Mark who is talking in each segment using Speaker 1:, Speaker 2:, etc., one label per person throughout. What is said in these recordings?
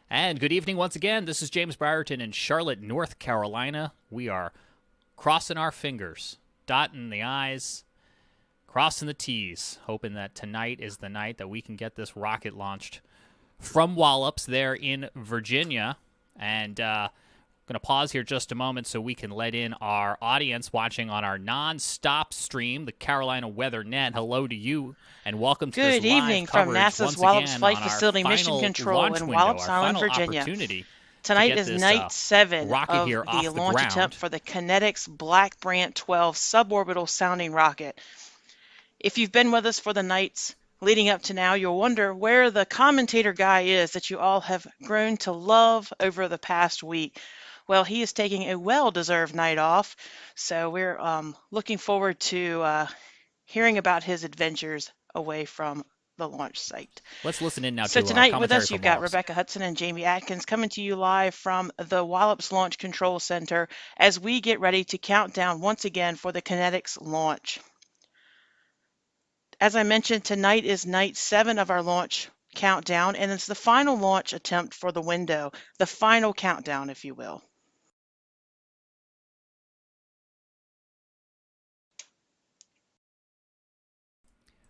Speaker 1: And good evening once again. This is James Brierton in Charlotte, North Carolina. We are crossing our fingers, dotting the I's, crossing the T's, hoping that tonight is the night that we can get this rocket launched from Wallops there in Virginia. And I'm going to pause here just a moment so we can let in our audience watching on our non-stop stream, the Carolina Weather Net. Hello to you, and welcome to this
Speaker 2: Good
Speaker 1: live
Speaker 2: evening from
Speaker 1: coverage
Speaker 2: NASA's
Speaker 1: once
Speaker 2: Wallops
Speaker 1: again
Speaker 2: Flight
Speaker 1: on our
Speaker 2: Facility Mission
Speaker 1: final
Speaker 2: Control
Speaker 1: launch
Speaker 2: in
Speaker 1: window,
Speaker 2: Wallops
Speaker 1: our
Speaker 2: Island,
Speaker 1: final
Speaker 2: Virginia.
Speaker 1: opportunity to
Speaker 2: Tonight
Speaker 1: get
Speaker 2: is
Speaker 1: this
Speaker 2: night 7
Speaker 1: rocket
Speaker 2: of
Speaker 1: here
Speaker 2: the
Speaker 1: off the
Speaker 2: launch attempt
Speaker 1: ground.
Speaker 2: for the Kinetics Black Brant XII suborbital sounding rocket. If you've been with us for the nights leading up to now, you'll wonder where the commentator guy is that you all have grown to love over the past week. Well, he is taking a well-deserved night off, so we're looking forward to hearing about his adventures away from the launch site.
Speaker 1: Let's listen in now
Speaker 2: So
Speaker 1: to our
Speaker 2: tonight with
Speaker 1: commentary
Speaker 2: us, you've
Speaker 1: from
Speaker 2: got
Speaker 1: Wallops.
Speaker 2: Rebecca Hudson and Jamie Atkins coming to you live from the Wallops Launch Control Center as we get ready to count down once again for the Kinetics launch. As I mentioned, tonight is night 7 of our launch countdown, and it's the final launch attempt for the window, the final countdown, if you will.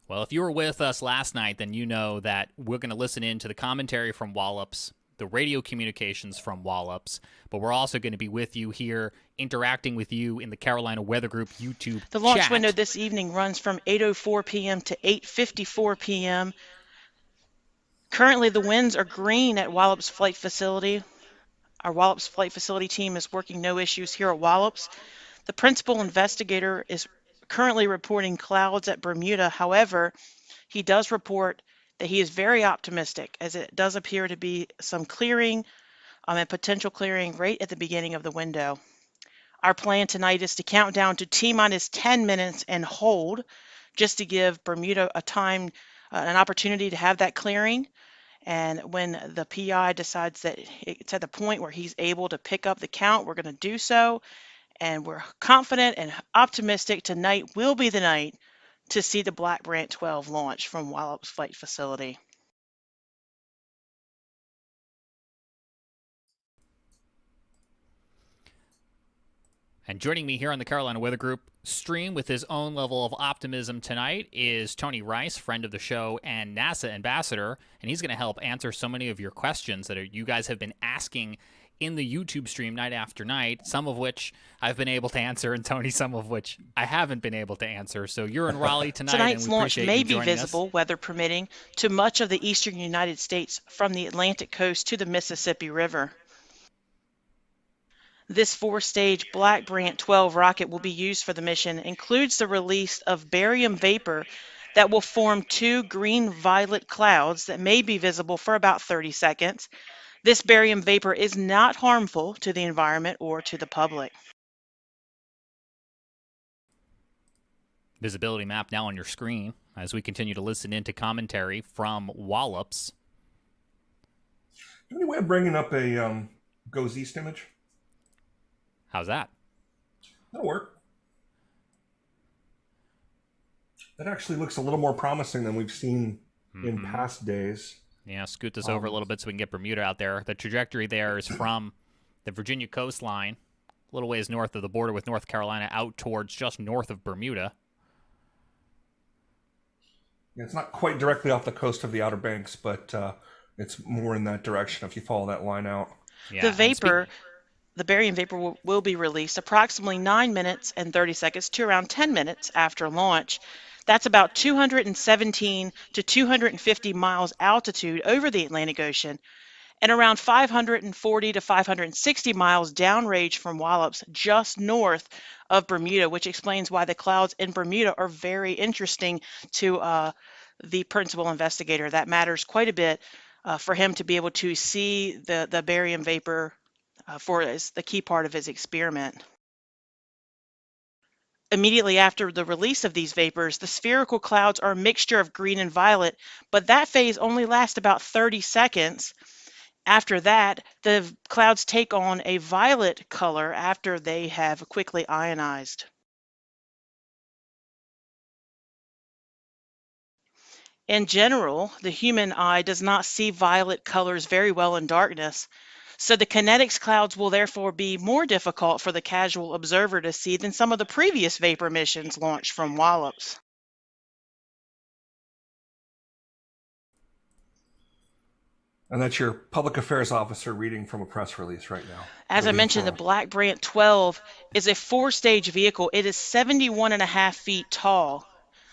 Speaker 1: Well, if you were with us last night, then you know that we're going to listen in to the commentary from Wallops, the radio communications from Wallops, but we're also going to be with you here, interacting with you in the Carolina Weather Group YouTube
Speaker 2: The launch
Speaker 1: chat.
Speaker 2: window this evening runs from 8:04 p.m. to 8:54 p.m. Currently, the winds are green at Wallops Flight Facility. Our Wallops Flight Facility team is working no issues here at Wallops. The principal investigator is currently reporting clouds at Bermuda. However, he does report that he is very optimistic, as it does appear to be some clearing and potential clearing right at the beginning of the window. Our plan tonight is to count down to T-minus 10 minutes and hold, just to give Bermuda a time, an opportunity to have that clearing. And when the PI decides that it's at the point where he's able to pick up the count, we're going to do so. And we're confident and optimistic tonight will be the night to see the Black Brant XII launch from Wallops Flight Facility.
Speaker 1: And joining me here on the Carolina Weather Group stream with his own level of optimism tonight is Tony Rice, friend of the show and NASA ambassador, and he's going to help answer so many of your questions that you guys have been asking in the YouTube stream night after night, some of which I've been able to answer, and Tony, some of which I haven't been able to answer. So you're in Raleigh tonight,
Speaker 2: Tonight's
Speaker 1: and we
Speaker 2: launch
Speaker 1: appreciate
Speaker 2: may
Speaker 1: you
Speaker 2: be
Speaker 1: joining
Speaker 2: visible,
Speaker 1: us.
Speaker 2: weather permitting, to much of the eastern United States from the Atlantic coast to the Mississippi River. This 4-stage Black Brant XII rocket will be used for the mission, includes the release of barium vapor that will form 2 green-violet clouds that may be visible for about 30 seconds. This barium vapor is not harmful to the environment or to the public.
Speaker 1: Visibility map now on your screen as we continue to listen into commentary from Wallops.
Speaker 3: Any way of bringing up a goes east image?
Speaker 1: How's that?
Speaker 3: That'll work. That actually looks a little more promising than we've seen in past days.
Speaker 1: Yeah, scoot this over a little bit so we can get Bermuda out there. The trajectory there is from the Virginia coastline, a little ways north of the border with North Carolina, out towards just north of Bermuda.
Speaker 3: Yeah, it's not quite directly off the coast of the Outer Banks, but it's more in that direction if you follow that line out.
Speaker 1: Yeah,
Speaker 2: The vapor, the barium vapor will be released approximately 9 minutes and 30 seconds to around 10 minutes after launch. That's about 217 to 250 miles altitude over the Atlantic Ocean and around 540 to 560 miles downrange from Wallops, just north of Bermuda, which explains why the clouds in Bermuda are very interesting to the principal investigator. That matters quite a bit for him to be able to see the barium vapor for the key part of his experiment. Immediately after the release of these vapors, the spherical clouds are a mixture of green and violet, but that phase only lasts about 30 seconds. After that, the clouds take on a violet color after they have quickly ionized. In general, the human eye does not see violet colors very well in darkness, so the kinetics clouds will therefore be more difficult for the casual observer to see than some of the previous vapor missions launched from Wallops.
Speaker 3: And that's your public affairs officer reading from a press release right now.
Speaker 2: As I mentioned, the Black Brant XII is a 4-stage vehicle. It is 71.5 feet tall,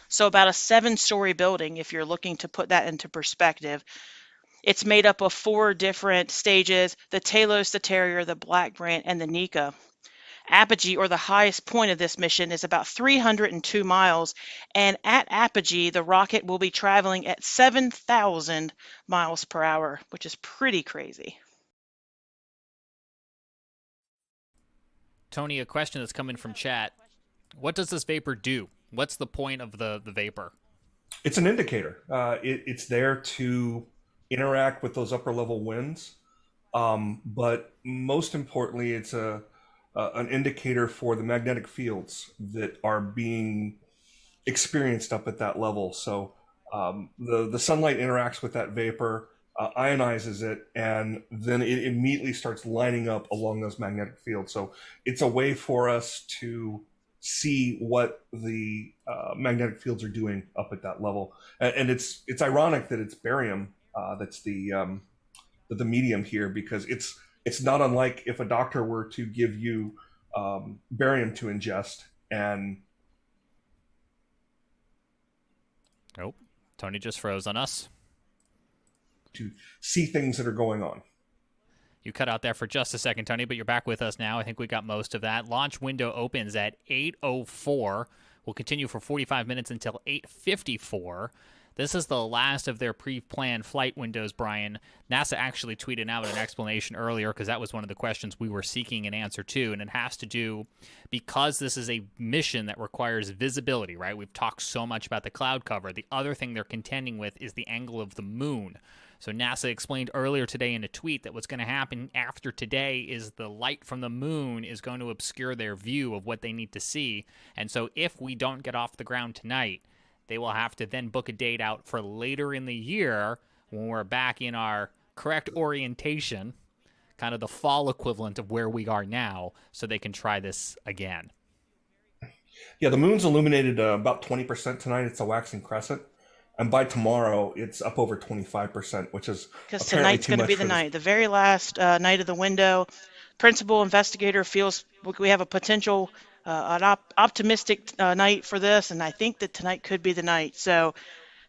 Speaker 2: so about a 7-story building if you're looking to put that into perspective. It's made up of 4 different stages: the Talos, the Terrier, the Black Brant, and the Nika. Apogee, or the highest point of this mission, is about 302 miles, and at apogee, the rocket will be traveling at 7,000 miles per hour, which is pretty crazy.
Speaker 1: Tony, a question that's coming from chat. What does this vapor do? What's the point of the vapor?
Speaker 3: It's an indicator. It's there to interact with those upper level winds. But most importantly, it's an indicator for the magnetic fields that are being experienced up at that level. So the sunlight interacts with that vapor, ionizes it, and then it immediately starts lining up along those magnetic fields. So it's a way for us to see what the magnetic fields are doing up at that level. And it's ironic that it's barium that's the medium here, because it's not unlike if a doctor were to give you barium to ingest. And
Speaker 1: Nope. Tony just froze on us.
Speaker 3: To see things that are going on.
Speaker 1: You cut out there for just a second, Tony, but you're back with us now. I think we got most of that. Launch window opens at 8:04. We'll continue for 45 minutes until 8:54. This is the last of their pre-planned flight windows, Brian. NASA actually tweeted out an explanation earlier, because that was one of the questions we were seeking an answer to, and it has to do, because this is a mission that requires visibility, right? We've talked so much about the cloud cover. The other thing they're contending with is the angle of the moon. So NASA explained earlier today in a tweet that what's going to happen after today is the light from the moon is going to obscure their view of what they need to see. And so if we don't get off the ground tonight, they will have to then book a date out for later in the year when we're back in our correct orientation, kind of the fall equivalent of where we are now, so they can try this again.
Speaker 3: Yeah, the moon's illuminated about 20% tonight. It's a waxing crescent. And by tomorrow, it's up over 25%, which is
Speaker 2: because tonight's going to be the night, the very last night of the window. Principal investigator feels we have a potential, an optimistic night for this, and I think that tonight could be the night. So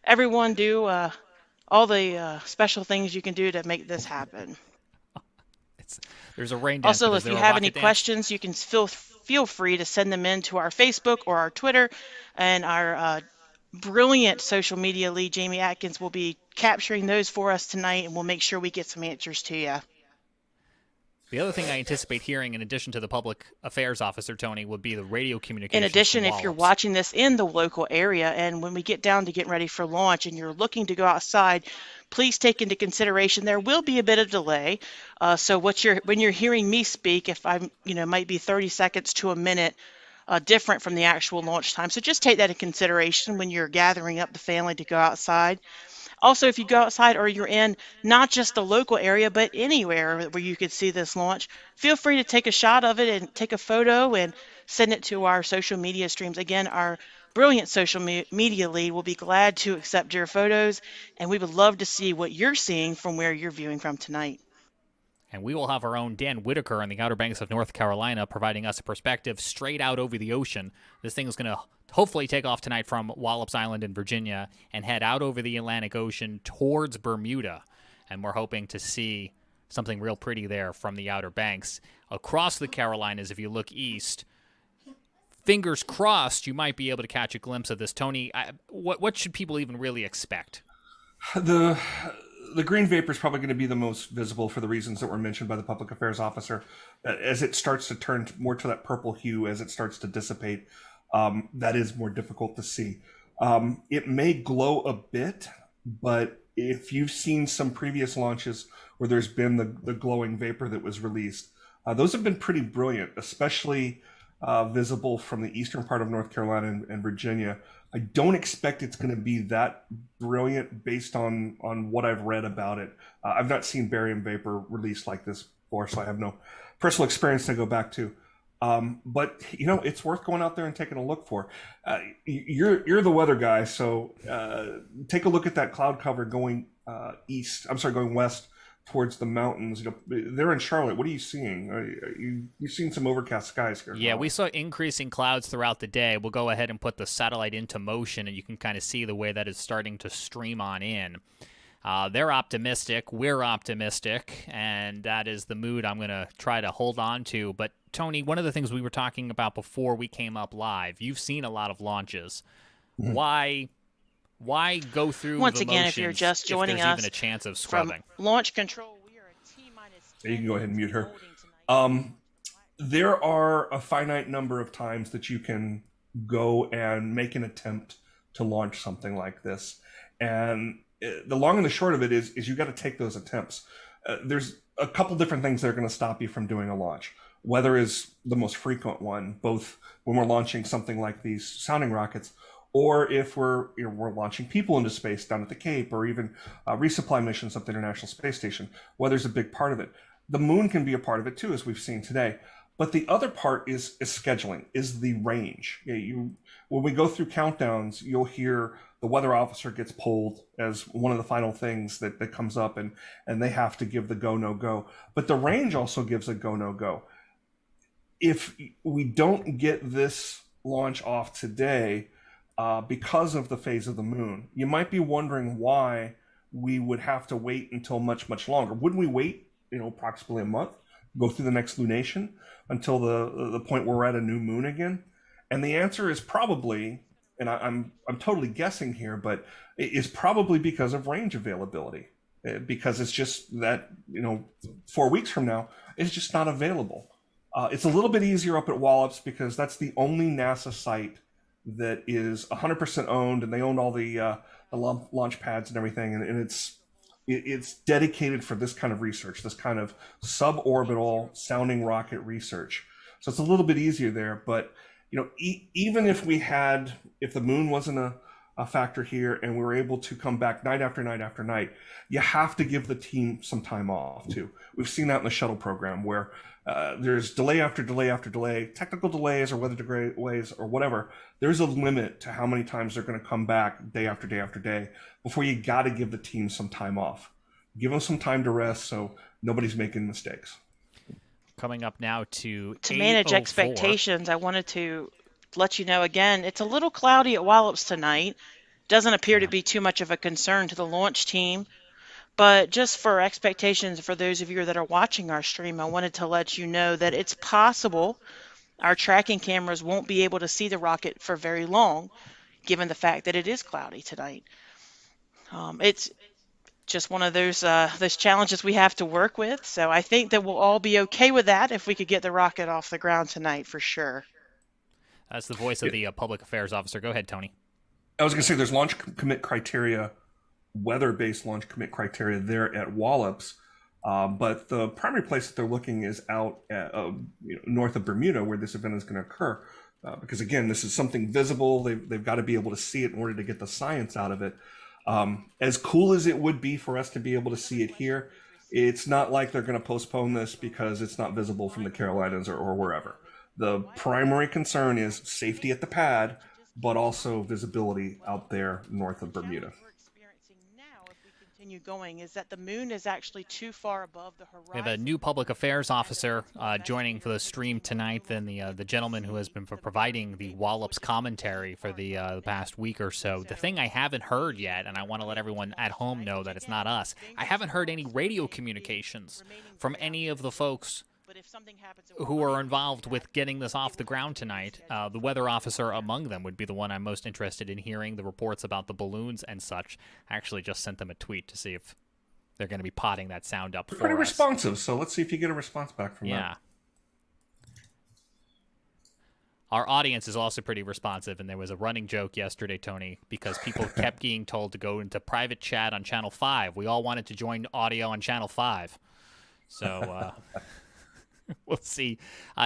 Speaker 2: everyone do all the special things you can do to make this happen.
Speaker 1: There's a rain dance.
Speaker 2: Also, if you have any questions, you can feel free to send them in to our Facebook or our Twitter, and our brilliant social media lead, Jamie Atkins, will be capturing those for us tonight, and we'll make sure we get some answers to you.
Speaker 1: The other thing I anticipate hearing, in addition to the public affairs officer, Tony, would be the radio communication.
Speaker 2: In addition, if you're watching this in the local area, and when we get down to getting ready for launch and you're looking to go outside, please take into consideration there will be a bit of delay. So when you're hearing me speak, if I'm, might be 30 seconds to a minute different from the actual launch time. So just take that into consideration when you're gathering up the family to go outside. Also, if you go outside or you're in not just the local area, but anywhere where you could see this launch, feel free to take a shot of it and take a photo and send it to our social media streams. Again, our brilliant social media lead will be glad to accept your photos, and we would love to see what you're seeing from where you're viewing from tonight.
Speaker 1: And we will have our own Dan Whitaker on the Outer Banks of North Carolina, providing us a perspective straight out over the ocean. This thing is going to hopefully take off tonight from Wallops Island in Virginia and head out over the Atlantic Ocean towards Bermuda. And we're hoping to see something real pretty there from the Outer Banks. Across the Carolinas, if you look east, fingers crossed, you might be able to catch a glimpse of this. Tony, what should people even really expect?
Speaker 3: The green vapor is probably going to be the most visible for the reasons that were mentioned by the public affairs officer. As it starts to turn more to that purple hue, as it starts to dissipate, that is more difficult to see. It may glow a bit, but if you've seen some previous launches where there's been the glowing vapor that was released, those have been pretty brilliant, especially visible from the eastern part of North Carolina and Virginia. I don't expect it's going to be that brilliant based on what I've read about it. I've not seen barium vapor released like this before, so I have no personal experience to go back to. But it's worth going out there and taking a look for. You're the weather guy, so take a look at that cloud cover going going west towards the mountains. They're in Charlotte. What are you seeing? You've seen some overcast skies here.
Speaker 1: Yeah, we saw increasing clouds throughout the day. We'll go ahead and put the satellite into motion, and you can kind of see the way that is starting to stream on in. They're optimistic. We're optimistic, and that is the mood I'm going to try to hold on to. But, Tony, one of the things we were talking about before we came up live, you've seen a lot of launches. Mm-hmm. Why go through
Speaker 2: once
Speaker 1: the
Speaker 2: again
Speaker 1: motions
Speaker 2: if you're just joining
Speaker 1: if there's
Speaker 2: us
Speaker 1: even a chance of scrubbing?
Speaker 2: From launch control, we are a T-minus 10.
Speaker 3: You can go ahead and mute her. There are a finite number of times that you can go and make an attempt to launch something like this, and the long and the short of it is you got to take those attempts. There's a couple different things that are going to stop you from doing a launch. Weather is the most frequent one, both when we're launching something like these sounding rockets, or if we're launching people into space down at the Cape, or even resupply missions up the International Space Station. Weather's a big part of it. The moon can be a part of it too, as we've seen today. But the other part is scheduling, is the range. When we go through countdowns, you'll hear the weather officer gets polled as one of the final things that comes up, and they have to give the go, no go. But the range also gives a go, no go. If we don't get this launch off today, because of the phase of the moon, you might be wondering why we would have to wait until much, much longer. Wouldn't we wait, approximately a month, go through the next lunation until the point where we're at a new moon again? And the answer is probably, and I'm totally guessing here, but it is probably because of range availability, because it's just that 4 weeks from now it's just not available. It's a little bit easier up at Wallops because that's the only NASA site that is 100% owned, and they own all the launch pads and everything, and it's dedicated for this kind of research, this kind of suborbital sounding rocket research. So it's a little bit easier there. But even if the moon wasn't a factor here, and we were able to come back night after night after night, you have to give the team some time off too. We've seen that in the shuttle program where there's delay after delay after delay, technical delays or weather delays or whatever. There's a limit to how many times they're going to come back day after day after day before you got to give the team some time off. Give them some time to rest so nobody's making mistakes.
Speaker 1: Coming up now to
Speaker 2: manage expectations, I wanted to let you know again, it's a little cloudy at Wallops tonight. Doesn't appear to be too much of a concern to the launch team. But just for expectations for those of you that are watching our stream, I wanted to let you know that it's possible our tracking cameras won't be able to see the rocket for very long, given the fact that it is cloudy tonight. It's just one of those challenges we have to work with. So I think that we'll all be okay with that if we could get the rocket off the ground tonight for sure.
Speaker 1: That's the voice of the public affairs officer. Go ahead, Tony.
Speaker 3: I was going to say there's launch commit criteria, weather-based launch commit criteria there at Wallops, but the primary place that they're looking is out at, north of Bermuda, where this event is going to occur. Because again, this is something visible. They've got to be able to see it in order to get the science out of it. As cool as it would be for us to be able to see it here, it's not like they're going to postpone this because it's not visible from the Carolinas or wherever. The primary concern is safety at the pad, but also visibility out there north of Bermuda.
Speaker 2: Going is that the moon is actually too far above the horizon.
Speaker 1: We have a new public affairs officer joining for the stream tonight, than the gentleman who has been providing the Wallops commentary for the past week or so. The thing I haven't heard yet, and I want to let everyone at home know that it's not us, I haven't heard any radio communications from any of the folks who are involved with getting this off the ground tonight. The weather officer among them would be the one I'm most interested in hearing the reports about the balloons and such. I actually just sent them a tweet to see if they're going to be potting that sound up for us.
Speaker 3: Pretty responsive, so let's see if you get a response back from
Speaker 1: that. Our audience is also pretty responsive, and there was a running joke yesterday, Tony, because people kept being told to go into private chat on Channel 5. We all wanted to join audio on Channel 5. So... We'll see.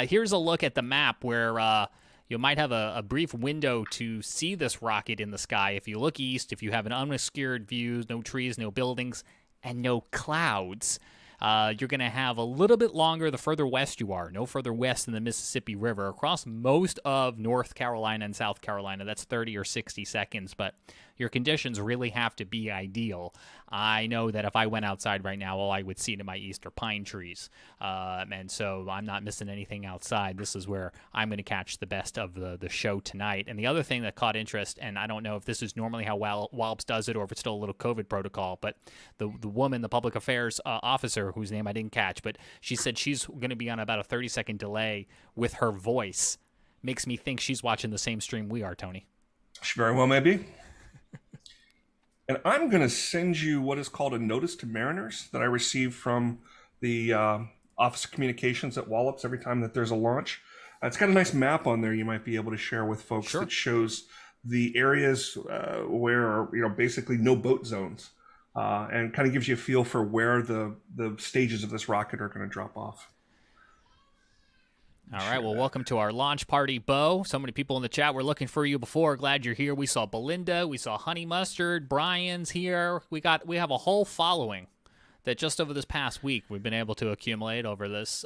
Speaker 1: Here's a look at the map where you might have a brief window to see this rocket in the sky. If you look east, if you have an unobscured view, no trees, no buildings, and no clouds, you're going to have a little bit longer the further west you are. No further west than the Mississippi River. Across most of North Carolina and South Carolina, that's 30 or 60 seconds, but your conditions really have to be ideal. I know that if I went outside right now, all I would see to my east are pine trees. And so I'm not missing anything outside. This is where I'm going to catch the best of the show tonight. And the other thing that caught interest, and I don't know if this is normally how Wallops does it or if it's still a little COVID protocol, but the woman, the public affairs officer, whose name I didn't catch, but she said she's going to be on about a 30-second delay with her voice. Makes me think she's watching the same stream we are, Tony.
Speaker 3: She very well may be. And I'm going to send you what is called a notice to mariners that I receive from the Office of Communications at Wallops every time that there's a launch. It's got a nice map on there you might be able to share with folks that shows the areas where basically no boat zones, and kind of gives you a feel for where the stages of this rocket are going to drop off.
Speaker 1: All right, well, welcome to our launch party, Bo. So many people in the chat were looking for you before. Glad you're here. We saw Belinda. We saw Honey Mustard. Brian's here. We have a whole following that just over this past week we've been able to accumulate over this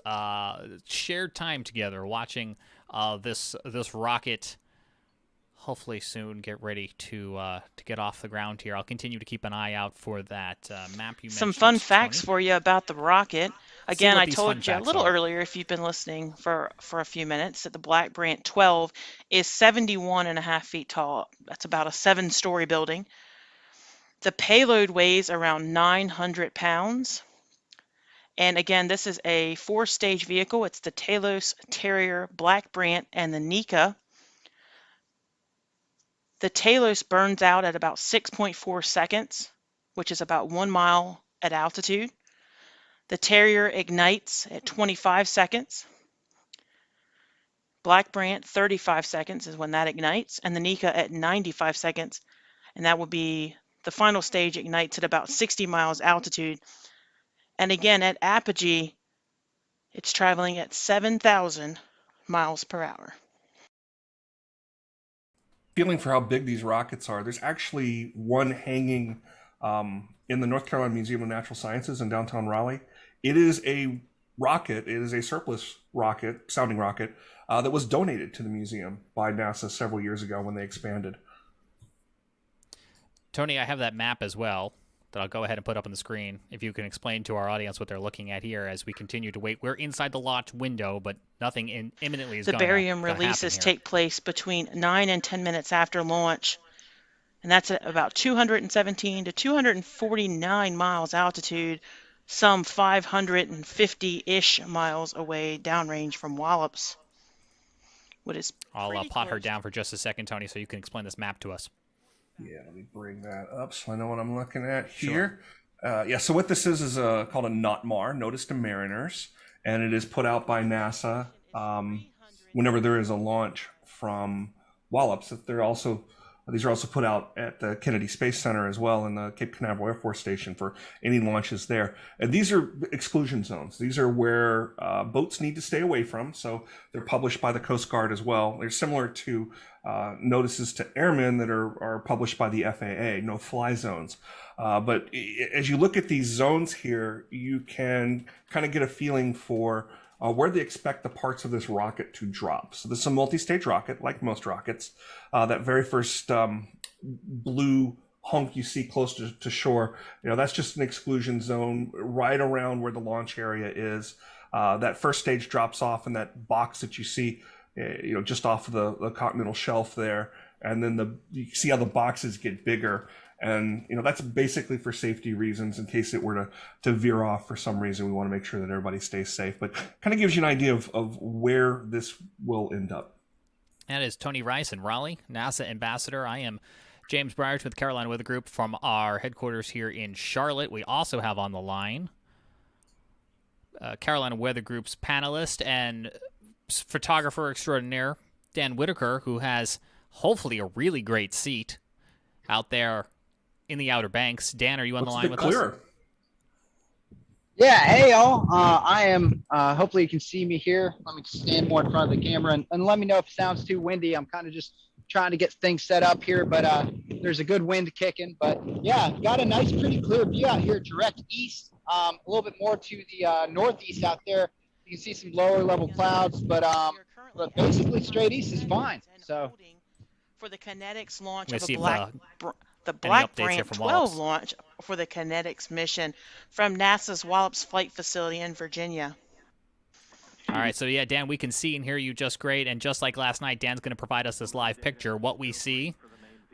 Speaker 1: shared time together watching this rocket hopefully soon get ready to get off the ground here. I'll continue to keep an eye out for that map you mentioned.
Speaker 2: Some fun facts
Speaker 1: Tony.
Speaker 2: for you about the rocket. Again, I told you a little
Speaker 1: are.
Speaker 2: earlier, if you've been listening for a few minutes, that the Black Brant XII is 71.5 feet tall. That's about a 7-story building. The payload weighs around 900 pounds. And again, this is a 4-stage vehicle. It's the Talos, Terrier, Black Brant, and the Nika. The Talos burns out at about 6.4 seconds, which is about 1 mile at altitude. The Terrier ignites at 25 seconds. Black Brant, 35 seconds is when that ignites, and the Nika at 95 seconds, and that will be the final stage ignites at about 60 miles altitude. And again, at apogee, it's traveling at 7,000 miles per hour.
Speaker 3: Feeling for how big these rockets are, there's actually one hanging in the North Carolina Museum of Natural Sciences in downtown Raleigh. It is a rocket, it is a surplus rocket, sounding rocket, that was donated to the museum by NASA several years ago when they expanded.
Speaker 1: Tony, I have that map as well that I'll go ahead and put up on the screen. If you can explain to our audience what they're looking at here as we continue to wait. We're inside the launch window, but nothing imminently is going to happen.
Speaker 2: The barium releases take place between 9 and 10 minutes after launch, and that's at about 217 to 249 miles altitude, some 550-ish miles away downrange from Wallops.
Speaker 1: I'll pot her down for just a second, Tony, so you can explain this map to us.
Speaker 3: Yeah, let me bring that up so I know what I'm looking at here. Sure. So what this is called a NOTMAR, Notice to Mariners, and it is put out by NASA whenever there is a launch from Wallops. These are also put out at the Kennedy Space Center as well in the Cape Canaveral Air Force Station for any launches there. And these are exclusion zones. These are where boats need to stay away from. So they're published by the Coast Guard as well. They're similar to notices to airmen that are published by the FAA, no-fly zones. But as you look at these zones here, you can kind of get a feeling for where they expect the parts of this rocket to drop. So this is a multi-stage rocket, like most rockets. That very first blue hunk you see close to shore, that's just an exclusion zone right around where the launch area is. That first stage drops off in that box that you see, just off of the continental shelf there. And then you see how the boxes get bigger. And, that's basically for safety reasons. In case it were to veer off for some reason, we want to make sure that everybody stays safe. But kind of gives you an idea of where this will end up.
Speaker 1: That is Tony Rice in Raleigh, NASA ambassador. I am James Bryart with Carolina Weather Group from our headquarters here in Charlotte. We also have on the line Carolina Weather Group's panelist and photographer extraordinaire, Dan Whitaker, who has hopefully a really great seat out there in the Outer Banks. Dan, are you on the line with us?
Speaker 4: Yeah, hey y'all. I am, hopefully you can see me here. Let me stand more in front of the camera and let me know if it sounds too windy. I'm kind of just trying to get things set up here, but there's a good wind kicking. But yeah, got a nice, pretty clear view out here, direct east, a little bit more to the northeast out there. You can see some lower level clouds, but basically straight east is fine. So
Speaker 2: for the kinetics launch
Speaker 1: We're
Speaker 2: of
Speaker 1: gonna see if
Speaker 2: the
Speaker 1: any
Speaker 2: Black
Speaker 1: updates here
Speaker 2: Brant
Speaker 1: from
Speaker 2: 12
Speaker 1: Wallops.
Speaker 2: launch for the kinetics mission from NASA's Wallops Flight Facility in Virginia.
Speaker 1: All right, so yeah, Dan, we can see and hear you just great, and just like last night, Dan's going to provide us this live picture. What we see,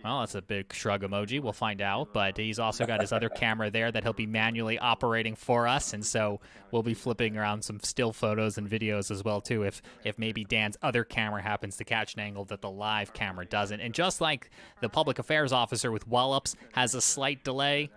Speaker 1: well, that's a big shrug emoji. We'll find out, but he's also got his other camera there that he'll be manually operating for us, and so we'll be flipping around some still photos and videos as well too, if maybe Dan's other camera happens to catch an angle that the live camera doesn't. And just like the public affairs officer with Wallops has a slight delay,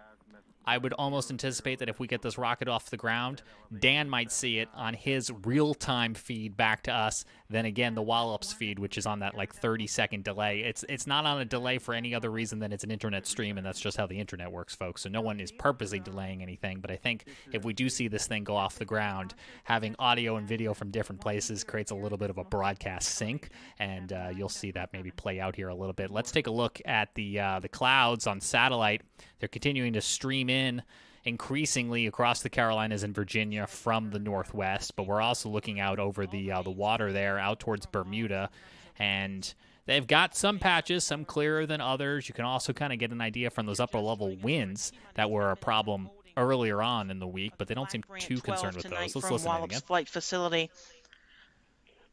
Speaker 1: I would almost anticipate that if we get this rocket off the ground, Dan might see it on his real-time feed back to us. Then again, the Wallops feed, which is on that like 30-second delay. It's not on a delay for any other reason than it's an internet stream, and that's just how the internet works, folks. So no one is purposely delaying anything. But I think if we do see this thing go off the ground, having audio and video from different places creates a little bit of a broadcast sync, and you'll see that maybe play out here a little bit. Let's take a look at the clouds on satellite. They're continuing to stream in increasingly across the Carolinas and Virginia from the northwest, but we're also looking out over the water there, out towards Bermuda, and they've got some patches, some clearer than others. You can also kind of get an idea from those upper-level winds that were a problem earlier on in the week, but they don't seem too concerned with those. Let's listen in again.
Speaker 2: Flight Facility.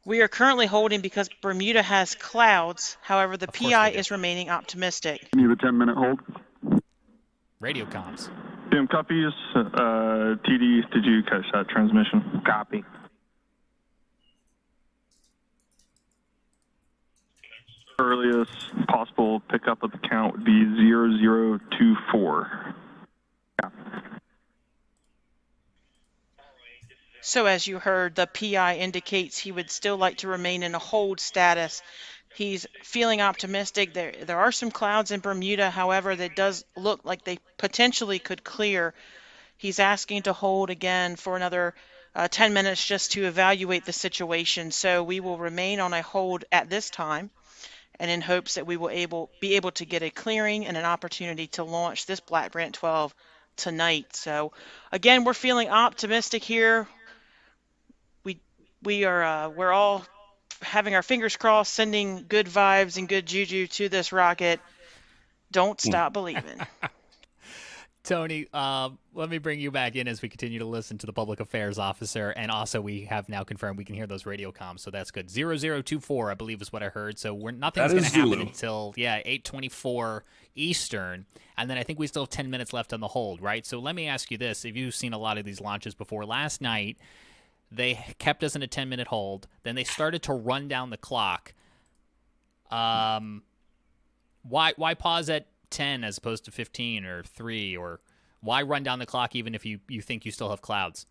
Speaker 2: We are currently holding because Bermuda has clouds. However, the PI is remaining optimistic.
Speaker 5: You have a 10-minute hold.
Speaker 1: Radio comms.
Speaker 5: PM copies. TD, did you catch that transmission?
Speaker 6: Copy.
Speaker 5: Earliest possible pickup of the count would be 0024. Yeah.
Speaker 2: So as you heard, the PI indicates he would still like to remain in a hold status. He's feeling optimistic. There are some clouds in Bermuda, however, that does look like they potentially could clear. He's asking to hold again for another 10 minutes just to evaluate the situation. So we will remain on a hold at this time, and in hopes that we will be able to get a clearing and an opportunity to launch this Black Brant 12 tonight. So again, we're feeling optimistic here. We're all having our fingers crossed, sending good vibes and good juju to this rocket. Don't stop believing.
Speaker 1: Tony, let me bring you back in as we continue to listen to the public affairs officer, and also we have now confirmed we can hear those radio comms, so that's good. 0024, I believe, is what I heard. So nothing's going to happen until 8:24 Eastern, and then I think we still have 10 minutes left on the hold, right? So let me ask you this: if you've seen a lot of these launches before, last night they kept us in a 10-minute hold. Then they started to run down the clock. Why pause at 10 as opposed to 15 or 3? Or why run down the clock even if you think you still have clouds?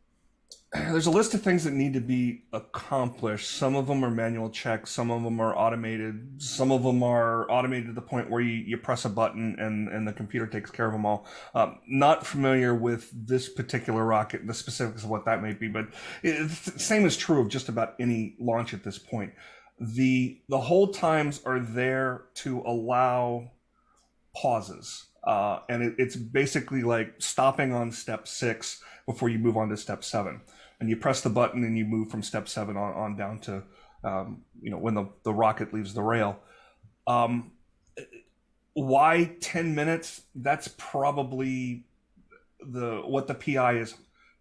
Speaker 3: There's a list of things that need to be accomplished. Some of them are manual checks. Some of them are automated. Some of them are automated to the point where you press a button and the computer takes care of them all. Not familiar with this particular rocket, the specifics of what that may be, but the same is true of just about any launch at this point. The hold times are there to allow pauses. And it's basically like stopping on step 6 before you move on to step 7. And you press the button and you move from step 7 on down to, when the rocket leaves the rail. Why 10 minutes? That's probably what the PI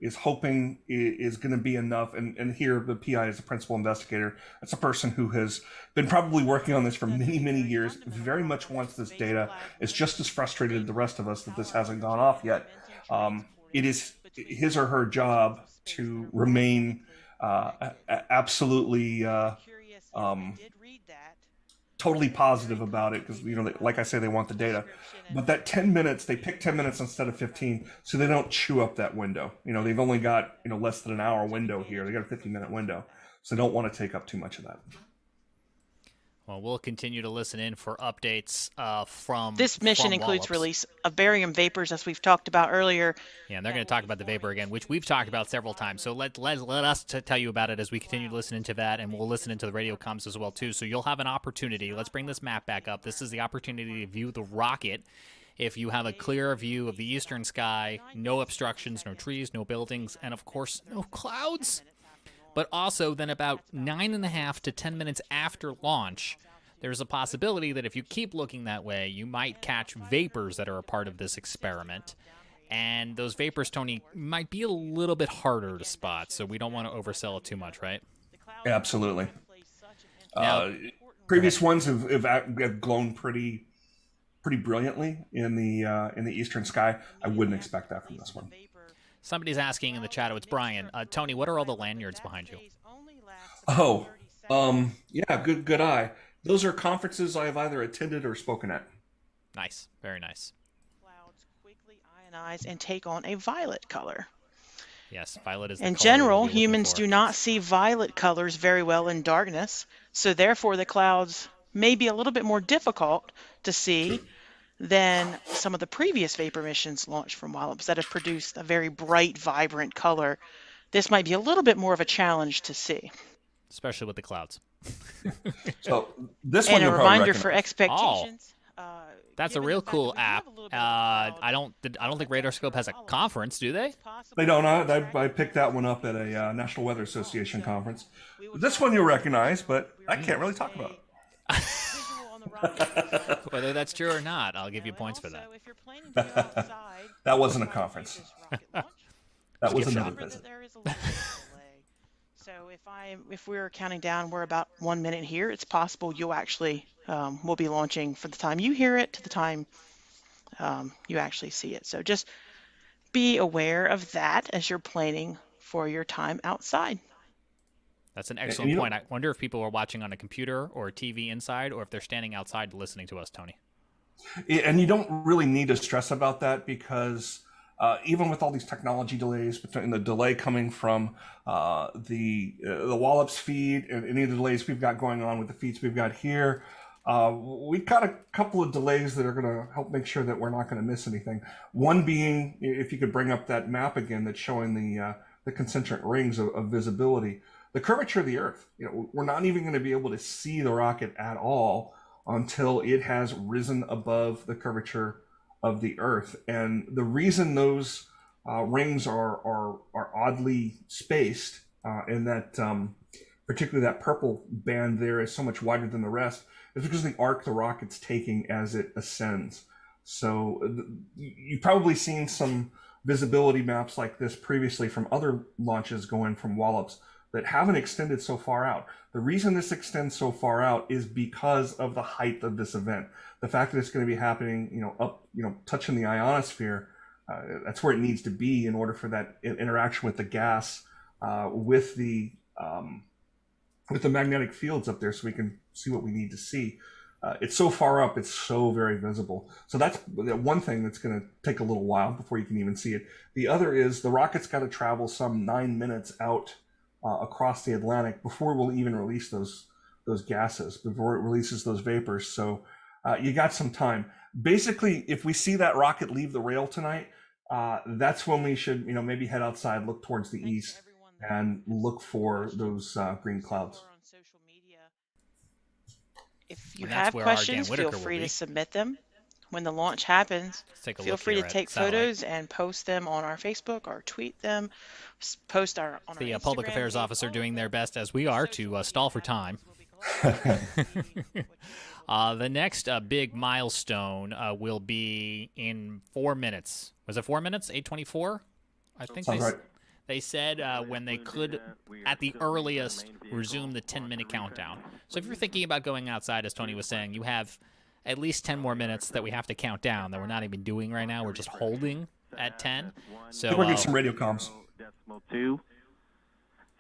Speaker 3: is hoping is going to be enough. And here the PI is the principal investigator. That's a person who has been probably working on this for many, many years, very much wants this data, is just as frustrated as the rest of us that this hasn't gone off yet. It is his or her job to remain absolutely totally positive about it, because like I say, they want the data. But that 10 minutes, they pick 10 minutes instead of 15, so they don't chew up that window. They've only got less than an hour window here. They got a 15-minute window, so they don't want to take up too much of that.
Speaker 1: Well, we'll continue to listen in for updates from
Speaker 2: This mission
Speaker 1: from
Speaker 2: includes
Speaker 1: Wallops.
Speaker 2: release of barium vapors, as we've talked about earlier.
Speaker 1: Yeah, and they're going to talk about the vapor again, which we've talked about several times. So let us tell you about it as we continue to listen into that, and we'll listen into the radio comms as well, too. So you'll have an opportunity. Let's bring this map back up. This is the opportunity to view the rocket. If you have a clear view of the eastern sky, no obstructions, no trees, no buildings, and, of course, no clouds. But also, then about 9.5 to 10 minutes after launch, there's a possibility that if you keep looking that way, you might catch vapors that are a part of this experiment. And those vapors, Tony, might be a little bit harder to spot, so we don't want to oversell it too much, right?
Speaker 3: Absolutely.
Speaker 1: Now,
Speaker 3: Previous ones have glown pretty brilliantly in the eastern sky. I wouldn't expect that from this one.
Speaker 1: Somebody's asking in the chat, it's Brian. Tony, what are all the lanyards behind you?
Speaker 3: Oh, yeah, good eye. Those are conferences I have either attended or spoken at.
Speaker 1: Nice, very nice.
Speaker 2: Clouds quickly ionize and take on a violet color.
Speaker 1: Yes, violet is the
Speaker 2: In
Speaker 1: color
Speaker 2: general,
Speaker 1: we'll be looking
Speaker 2: humans
Speaker 1: for.
Speaker 2: do not see violet colors very well in darkness, so therefore the clouds may be a little bit more difficult to see than some of the previous vapor missions launched from Wallops that have produced a very bright, vibrant color. This might be a little bit more of a challenge to see.
Speaker 1: Especially with the clouds.
Speaker 3: So this one
Speaker 2: And a
Speaker 3: you'll probably
Speaker 2: reminder
Speaker 3: recognize.
Speaker 2: for expectations.
Speaker 1: That's a real cool app. I don't think Radarscope has a conference, do they?
Speaker 3: They don't. I picked that one up at a National Weather Association conference. This one you'll recognize, but I can't really talk about it.
Speaker 1: Whether that's true or not, I'll give you points for that.
Speaker 3: That wasn't a conference. That was
Speaker 1: Gift
Speaker 3: another
Speaker 1: shop.
Speaker 3: visit.
Speaker 2: So if we're counting down, we're about 1 minute here. It's possible you'll actually we'll be launching from the time you hear it to the time you actually see it. So just be aware of that as you're planning for your time outside.
Speaker 1: That's an excellent point. I wonder if people are watching on a computer or a TV inside, or if they're standing outside listening to us, Tony.
Speaker 3: And you don't really need to stress about that because even with all these technology delays, between the delay coming from the Wallops feed and any of the delays we've got going on with the feeds we've got here, we've got a couple of delays that are going to help make sure that we're not going to miss anything. One being, if you could bring up that map again that's showing the concentric rings of visibility, the curvature of the Earth. We're not even going to be able to see the rocket at all until it has risen above the curvature of the Earth. And the reason those rings are oddly spaced, and that particularly that purple band there is so much wider than the rest, is because of the arc the rocket's taking as it ascends. So you've probably seen some visibility maps like this previously from other launches going from Wallops that haven't extended so far out. The reason this extends so far out is because of the height of this event. The fact that it's going to be happening, up, touching the ionosphere, that's where it needs to be in order for that interaction with the gas, with the magnetic fields up there, so we can see what we need to see. It's so far up, it's so very visible. So that's one thing that's going to take a little while before you can even see it. The other is the rocket's got to travel some 9 minutes out across the Atlantic before we'll even release those gases, before it releases those vapors. So you got some time. Basically, if we see that rocket leave the rail tonight, that's when we should, maybe head outside, look towards the east, and look for those green clouds.
Speaker 2: If you have questions, feel free to submit them. When the launch happens, feel free to take photos and post them on our Facebook or tweet them. Post on our
Speaker 1: the
Speaker 2: Instagram
Speaker 1: public affairs
Speaker 2: page.
Speaker 1: officer doing their best, as we are, to stall for time. The next big milestone will be in 4 minutes. Was it 4 minutes? 8:24? I think
Speaker 3: Sounds right.
Speaker 1: They said when they could, at the earliest, resume the 10-minute countdown. So if you're thinking about going outside, as Tony was saying, you have at least 10 more minutes that we have to count down that we're not even doing right now. We're just holding at 10. So
Speaker 3: I think we're getting some radio comms.
Speaker 5: Decimal 2.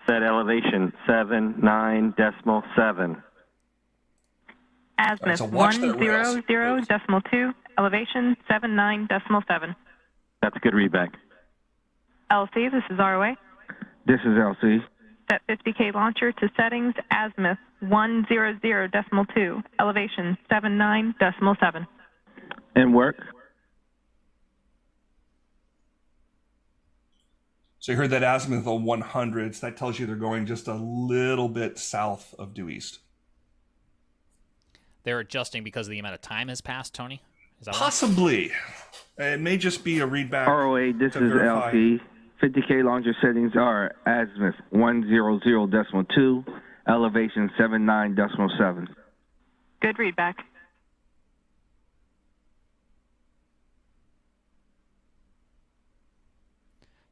Speaker 5: Set elevation 79.7.
Speaker 6: Azimuth
Speaker 3: so watch that rails.
Speaker 6: 100.2, elevation 79.7.
Speaker 5: That's a good readback.
Speaker 6: LC, this is ROA.
Speaker 5: This is LC.
Speaker 6: Set 50K launcher to settings azimuth 100.2, elevation 79.7.
Speaker 5: And work.
Speaker 3: So you heard that azimuth of 100. So that tells you they're going just a little bit south of due east.
Speaker 1: They're adjusting because the amount of time has passed, Tony? Is that
Speaker 3: Possibly. It may just be a readback.
Speaker 7: ROA, this
Speaker 3: to
Speaker 7: is
Speaker 3: verify.
Speaker 7: LP. 50K launcher settings are azimuth 100.2, elevation 79.7.
Speaker 6: Good readback.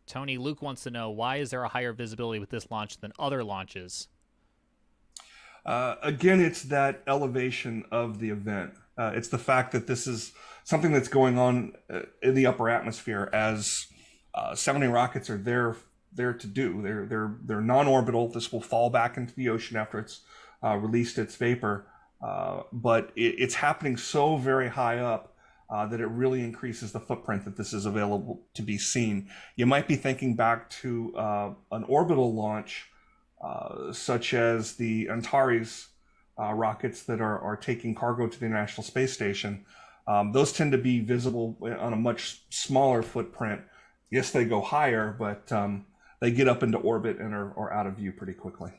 Speaker 1: Tony, Luke wants to know, why is there a higher visibility with this launch than other launches?
Speaker 3: Again, it's that elevation of the event. It's the fact that this is something that's going on in the upper atmosphere as sounding rockets are there to do. They're non-orbital. This will fall back into the ocean after it's released its vapor. But it's happening so very high up that it really increases the footprint that this is available to be seen. You might be thinking back to an orbital launch, such as the Antares rockets that are taking cargo to the International Space Station. Those tend to be visible on a much smaller footprint. Yes, they go higher, but they get up into orbit and are out of view pretty quickly.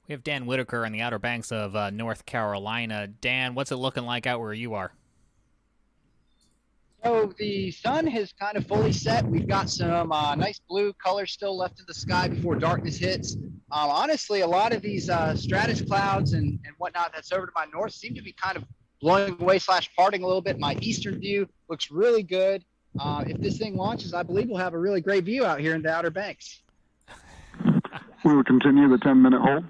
Speaker 1: We have Dan Whitaker on the Outer Banks of North Carolina. Dan, what's it looking like out where you are?
Speaker 4: So the sun has kind of fully set. We've got some nice blue color still left in the sky before darkness hits. Honestly, a lot of these stratus clouds and whatnot that's over to my north seem to be kind of blowing away / parting a little bit. My eastern view looks really good. If this thing launches, I believe we'll have a really great view out here in the Outer Banks.
Speaker 5: We will continue the 10-minute hold.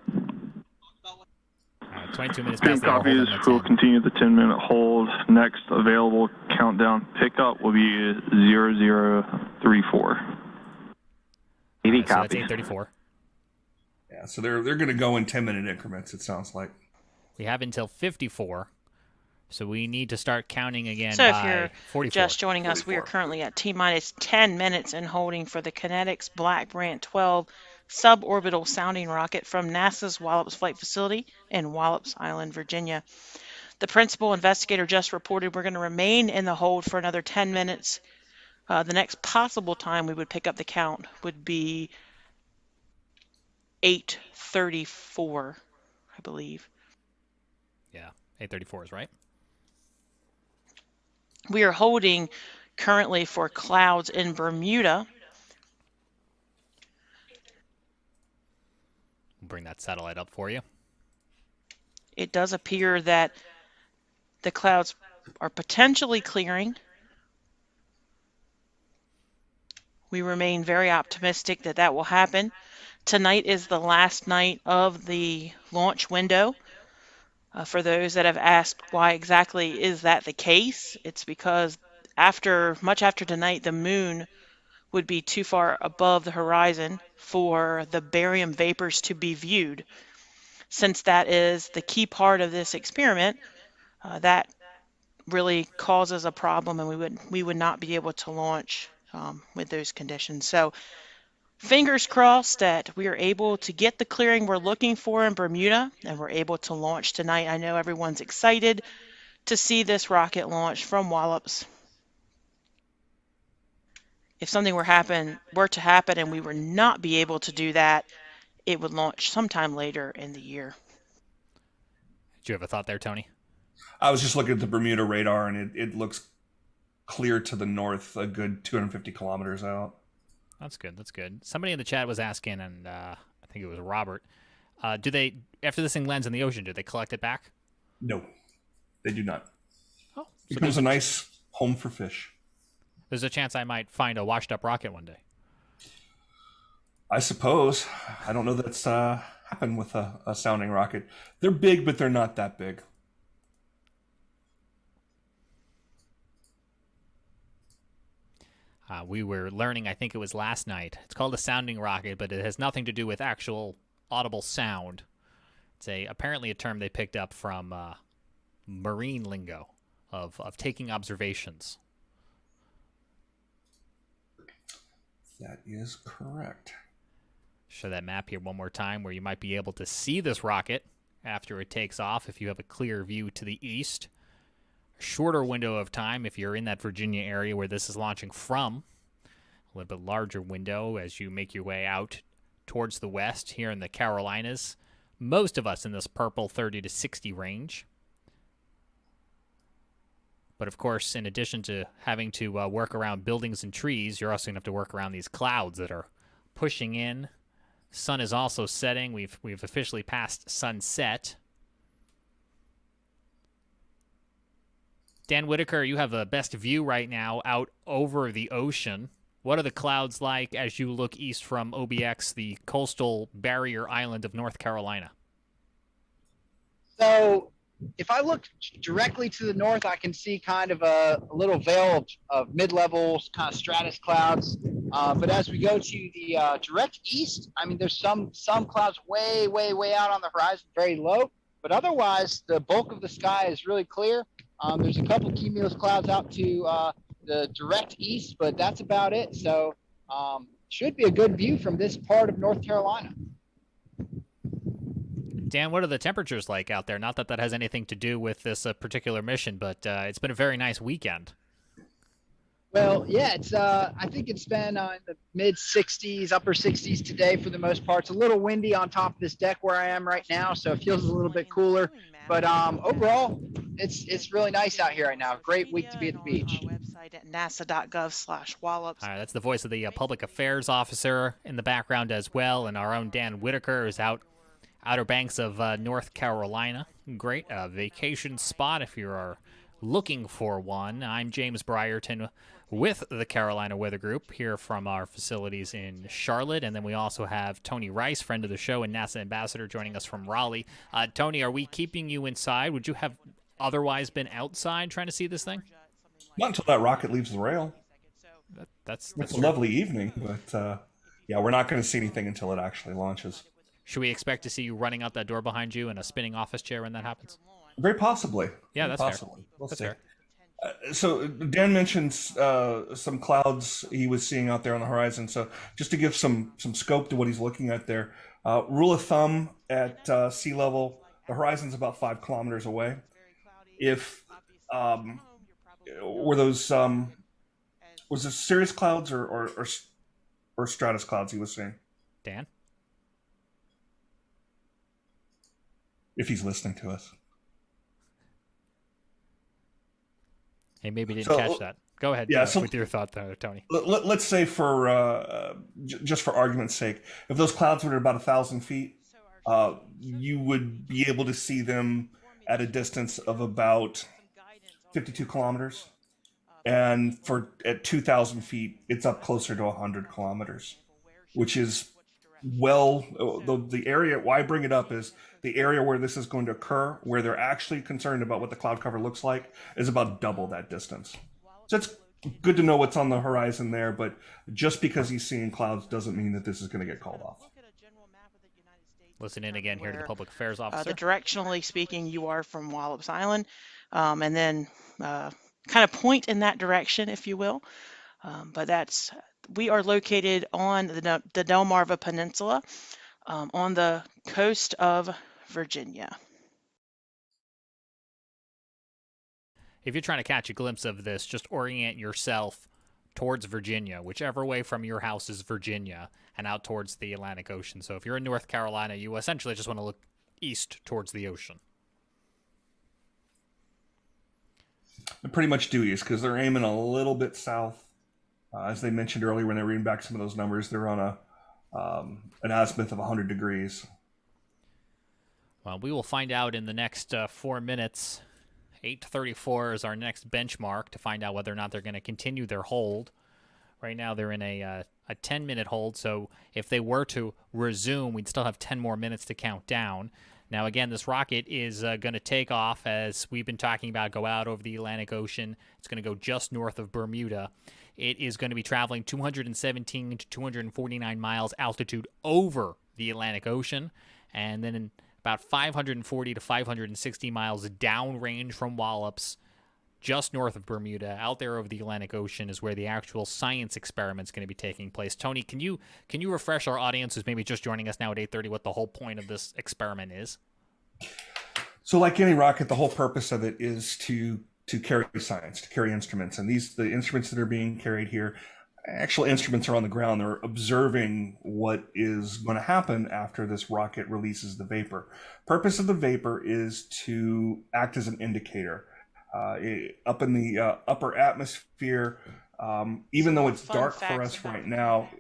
Speaker 1: 22 minutes
Speaker 5: Same
Speaker 1: past the hour.
Speaker 5: copies. We'll continue the 10-minute hold. Next available countdown pickup will be 0034.
Speaker 7: 80
Speaker 1: So that's
Speaker 7: copies.
Speaker 1: 8:34.
Speaker 3: Yeah, so they're going to go in 10-minute increments, it sounds like.
Speaker 1: We have until 54, so we need to start counting again
Speaker 2: So if
Speaker 1: by
Speaker 2: you're
Speaker 1: 44.
Speaker 2: just joining us, we are currently at T-minus 10 minutes and holding for the Kinetics Black Brant XII suborbital sounding rocket from NASA's Wallops Flight Facility in Wallops Island, Virginia. The principal investigator just reported we're going to remain in the hold for another 10 minutes. The next possible time we would pick up the count would be 8:34, I believe.
Speaker 1: Yeah, 8:34 is right.
Speaker 2: We are holding currently for clouds in Bermuda.
Speaker 1: We'll bring that satellite up for you.
Speaker 2: It does appear that the clouds are potentially clearing. We remain very optimistic that that will happen. Tonight is the last night of the launch window. For those that have asked why exactly is that the case, it's because much after tonight, the moon would be too far above the horizon for the barium vapors to be viewed. Since that is the key part of this experiment, that really causes a problem, and we would not be able to launch with those conditions. So fingers crossed that we are able to get the clearing we're looking for in Bermuda, and we're able to launch tonight. I know everyone's excited to see this rocket launch from Wallops. If something were to happen and we were not be able to do that, it would launch sometime later in the year.
Speaker 1: Did you have a thought there, Tony?
Speaker 3: I was just looking at the Bermuda radar, and it looks clear to the north, a good 250 kilometers out.
Speaker 1: That's good. That's good. Somebody in the chat was asking, and I think it was Robert, do they, after this thing lands in the ocean, do they collect it back?
Speaker 3: No, they do not.
Speaker 1: Oh,
Speaker 3: It
Speaker 1: so
Speaker 3: becomes a nice home for fish.
Speaker 1: there's a chance I might find a washed-up rocket one day.
Speaker 3: I suppose. I don't know that's happened with a sounding rocket. They're big, but they're not that big.
Speaker 1: We were learning, I think it was last night. It's called a sounding rocket, but it has nothing to do with actual audible sound. It's apparently a term they picked up from marine lingo of taking observations.
Speaker 3: That is correct.
Speaker 1: Show that map here one more time where you might be able to see this rocket after it takes off if you have a clear view to the east. A shorter window of time if you're in that Virginia area where this is launching from. A little bit larger window as you make your way out towards the west here in the Carolinas. Most of us in this purple 30 to 60 range. But of course, in addition to having to work around buildings and trees, you're also going to have to work around these clouds that are pushing in. Sun is also setting. We've officially passed sunset. Dan Whitaker, you have the best view right now out over the ocean. What are the clouds like as you look east from OBX, the coastal barrier island of North Carolina?
Speaker 4: So if I look directly to the north, I can see kind of a little veil of mid-level kind of stratus clouds. But as we go to the direct east, I mean, there's some clouds way, way, way out on the horizon, very low. But otherwise, the bulk of the sky is really clear. There's a couple cumulus clouds out to the direct east, but that's about it. So should be a good view from this part of North Carolina.
Speaker 1: Dan, what are the temperatures like out there? Not that that has anything to do with this particular mission, but it's been a very nice weekend.
Speaker 4: Well, yeah, it's I think it's been in the mid 60s, upper 60s today for the most part. It's a little windy on top of this deck where I am right now, so it feels a little bit cooler. But overall, it's really nice out here right now. Great week to be at the beach.
Speaker 2: Website at nasa.gov/Wallops.
Speaker 1: All right, that's the voice of the public affairs officer in the background as well, and our own Dan Whitaker is out Outer Banks of North Carolina. Great vacation spot if you are looking for one. I'm James Brierton with the Carolina Weather Group here from our facilities in Charlotte, and then we also have Tony Rice, friend of the show and NASA ambassador, joining us from Raleigh. Tony, are we keeping you inside? Would you have otherwise been outside trying to see this thing?
Speaker 3: Not until that rocket leaves the rail.
Speaker 1: That's
Speaker 3: It's a lovely evening, but yeah, we're not going to see anything until it actually launches.
Speaker 1: Should we expect to see you running out that door behind you in a spinning office chair when that happens?
Speaker 3: Very possibly.
Speaker 1: Yeah, that's
Speaker 3: possibly.
Speaker 1: fair.
Speaker 3: We'll
Speaker 1: That's
Speaker 3: see.
Speaker 1: fair.
Speaker 3: So Dan mentioned some clouds he was seeing out there on the horizon. So just to give some scope to what he's looking at there, rule of thumb at sea level, the horizon's about 5 kilometers away. If were those was it cirrus clouds or stratus clouds he was seeing?
Speaker 1: Dan?
Speaker 3: If he's listening to us.
Speaker 1: Hey, maybe didn't catch that. Go ahead with your thought there, Tony.
Speaker 3: Let's say for just for argument's sake, if those clouds were at about 1,000 feet, you would be able to see them at a distance of about 52 kilometers. And at 2,000 feet, it's up closer to 100 kilometers, which is the area. Why I bring it up is the area where this is going to occur, where they're actually concerned about what the cloud cover looks like, is about double that distance. So it's good to know what's on the horizon there, but just because he's seeing clouds doesn't mean that this is going to get called off.
Speaker 1: Listen in again here to the public affairs officer.
Speaker 2: Directionally speaking, you are from Wallops Island, and then kind of point in that direction, if you will. But we are located on the Delmarva Peninsula on the coast of Virginia.
Speaker 1: If you're trying to catch a glimpse of this, just orient yourself towards Virginia, whichever way from your house is Virginia, and out towards the Atlantic Ocean. So if you're in North Carolina, you essentially just want to look east towards the ocean.
Speaker 3: They pretty much do east because they're aiming a little bit south. As they mentioned earlier when they were reading back some of those numbers, they're on an azimuth of 100 degrees.
Speaker 1: Well, we will find out in the next 4 minutes. 8:34 is our next benchmark to find out whether or not they're going to continue their hold. Right now they're in a 10-minute hold, so if they were to resume, we'd still have 10 more minutes to count down. Now, again, this rocket is going to take off, as we've been talking about, go out over the Atlantic Ocean. It's going to go just north of Bermuda. It is going to be traveling 217 to 249 miles altitude over the Atlantic Ocean, and then in about 540 to 560 miles downrange from Wallops, just north of Bermuda, out there over the Atlantic Ocean, is where the actual science experiment is going to be taking place. Tony, can you refresh our audience who's maybe just joining us now at 8:30 what the whole point of this experiment is?
Speaker 3: So like any rocket, the whole purpose of it is to carry science, to carry instruments. And the instruments that are being carried here, actual instruments are on the ground. They're observing what is going to happen after this rocket releases the vapor. Purpose of the vapor is to act as an indicator. Up in the upper atmosphere, even though it's dark for us right now.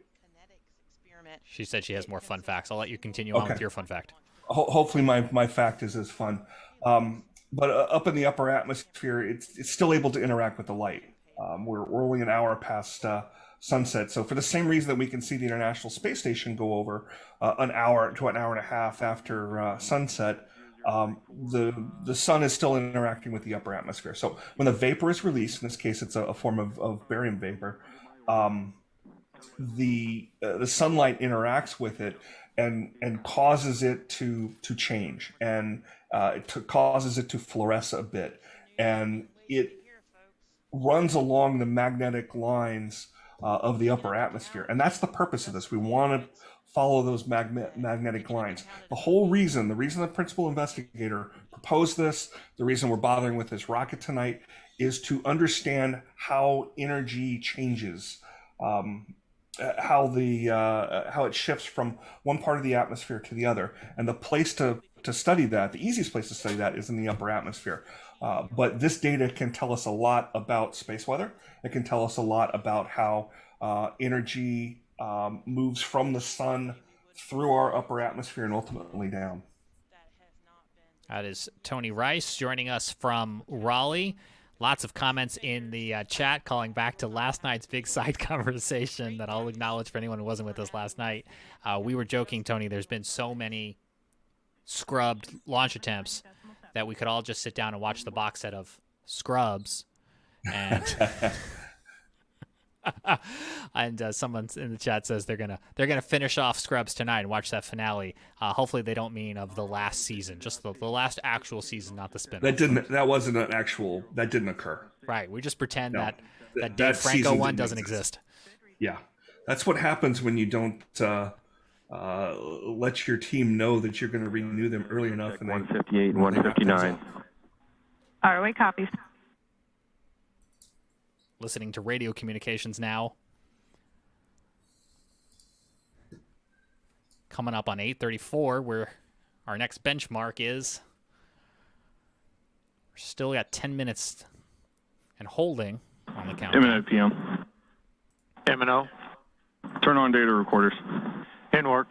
Speaker 1: She said she has more fun facts. I'll let you continue on with your fun fact.
Speaker 3: Hopefully my fact is as fun. But up in the upper atmosphere, it's still able to interact with the light. We're only an hour past sunset. So for the same reason that we can see the International Space Station go over an hour to an hour and a half after sunset, the sun is still interacting with the upper atmosphere. So when the vapor is released, in this case it's a form of barium vapor, the sunlight interacts with it and causes it to change, and causes it to fluoresce a bit, and it runs along the magnetic lines of the upper atmosphere. And that's the purpose of this. We want to follow those magnetic lines. The reason the principal investigator proposed this, the reason we're bothering with this rocket tonight, is to understand how energy changes, how it shifts from one part of the atmosphere to the other. And the place to study that, the easiest place to study that, is in the upper atmosphere. But this data can tell us a lot about space weather. It can tell us a lot about how energy moves from the sun through our upper atmosphere and ultimately down.
Speaker 1: That is Tony Rice joining us from Raleigh. Lots of comments in the chat calling back to last night's big side conversation that I'll acknowledge for anyone who wasn't with us last night. We were joking, Tony, there's been so many scrubbed launch attempts that we could all just sit down and watch the box set of Scrubs. And and someone in the chat says they're gonna finish off Scrubs tonight and watch that finale. Hopefully they don't mean of the last season, just the last actual season, not the spin-off.
Speaker 3: That didn't occur.
Speaker 1: Right. We just pretend that Dave Franco one doesn't exist.
Speaker 3: Yeah, that's what happens when you don't let your team know that you're going to renew them early enough. And
Speaker 7: 158 and 159.
Speaker 6: ROA copies.
Speaker 1: Listening to radio communications now. Coming up on 8:34, where our next benchmark is. We're still got 10 minutes and holding on the countdown.
Speaker 5: Imminent PM.
Speaker 8: M&O.
Speaker 5: Turn on data recorders.
Speaker 8: In work.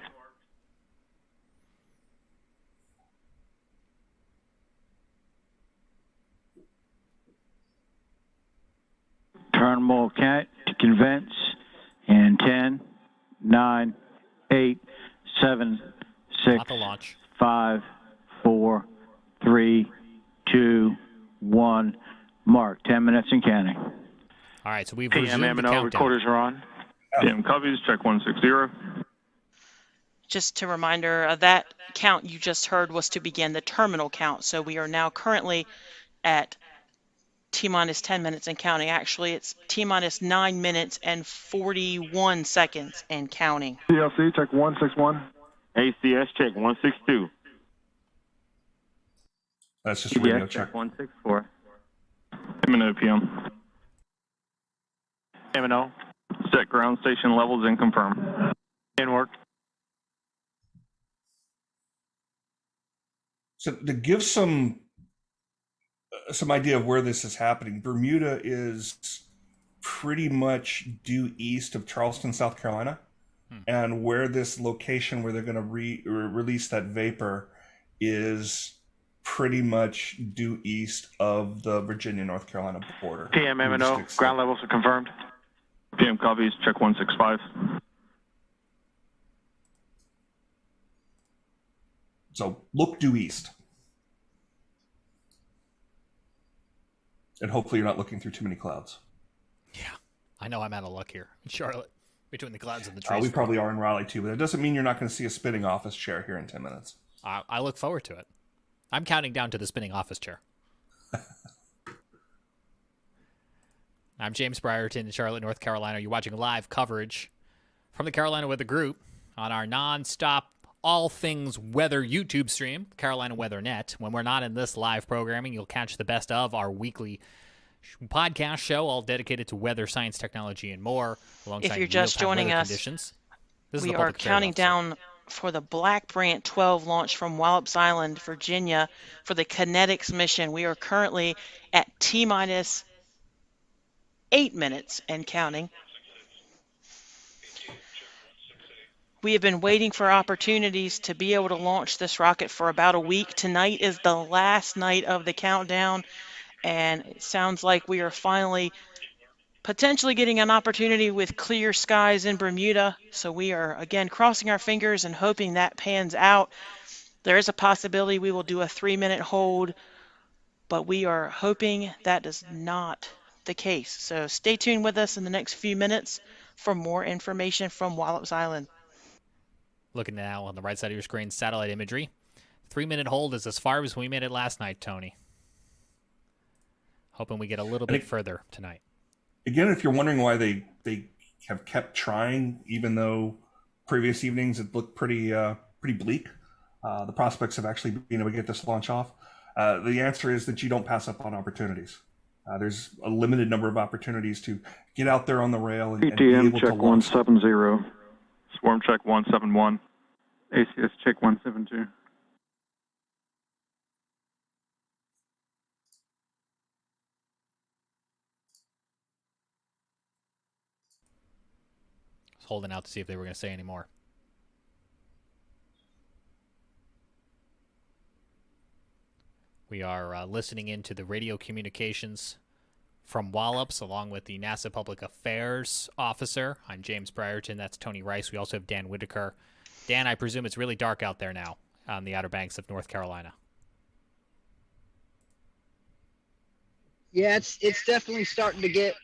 Speaker 9: Terminal count to convince in 10, 9, 8, 7, 6,
Speaker 1: Not the launch.
Speaker 9: 5, 4, 3, 2, 1. Mark. 10 minutes and counting.
Speaker 1: All right, so we've
Speaker 8: PM
Speaker 1: resumed the
Speaker 8: M&O
Speaker 1: countdown.
Speaker 8: recorders are on.
Speaker 5: PM copies, check 160.
Speaker 2: Just a reminder, that count you just heard was to begin the terminal count. So we are now currently at T-minus 10 minutes and counting. Actually, it's T-minus 9 minutes and 41 seconds and counting.
Speaker 5: CLC, check 161.
Speaker 7: ACS, check 162.
Speaker 3: That's just a radio check.
Speaker 7: 164.
Speaker 5: Imminent PM.
Speaker 8: M&O.
Speaker 5: Set ground station levels and confirm.
Speaker 8: In work.
Speaker 3: So to give some idea of where this is happening, Bermuda is pretty much due east of Charleston, South Carolina, and where this location where they're going to release that vapor is pretty much due east of the Virginia, North Carolina border.
Speaker 8: PM M&O. Ground levels are confirmed.
Speaker 5: PM copies, check 165.
Speaker 3: So look due east. And hopefully you're not looking through too many clouds.
Speaker 1: Yeah, I know I'm out of luck here in Charlotte, between the clouds and the trees.
Speaker 3: We probably are in Raleigh too, but it doesn't mean you're not going to see a spinning office chair here in 10 minutes.
Speaker 1: I look forward to it. I'm counting down to the spinning office chair. I'm James Brierton in Charlotte, North Carolina. You're watching live coverage from the Carolina Weather Group on our non-stop all things weather YouTube stream, Carolina Weather Net. When we're not in this live programming, you'll catch the best of our weekly podcast show, all dedicated to weather, science, technology, and more, alongside
Speaker 2: if you're just joining us,
Speaker 1: conditions.
Speaker 2: We are counting down for the Black Brant XII launch from Wallops Island, Virginia, for the Kinetics mission. We are currently at T-minus 8 minutes and counting. We have been waiting for opportunities to be able to launch this rocket for about a week. Tonight is the last night of the countdown, and it sounds like we are finally potentially getting an opportunity with clear skies in Bermuda. So we are, again, crossing our fingers and hoping that pans out. There is a possibility we will do a 3-minute hold, but we are hoping that is not the case. So stay tuned with us in the next few minutes for more information from Wallops Island.
Speaker 1: Looking now on the right side of your screen, satellite imagery. 3-minute hold is as far as we made it last night, Tony. Hoping we get a little bit further tonight.
Speaker 3: Again, if you're wondering why they have kept trying, even though previous evenings it looked pretty bleak, the prospects of actually being able to get this launch off, the answer is that you don't pass up on opportunities. There's a limited number of opportunities to get out there on the rail and be able to launch.
Speaker 5: check 170. Swarm check 171. ACS check 172.
Speaker 1: Holding out to see if they were going to say any more. We are listening into the radio communications from Wallops, along with the NASA Public Affairs Officer. I'm James Brierton. That's Tony Rice. We also have Dan Whitaker. Dan, I presume it's really dark out there now on the Outer Banks of North Carolina.
Speaker 4: Yeah, it's definitely starting to get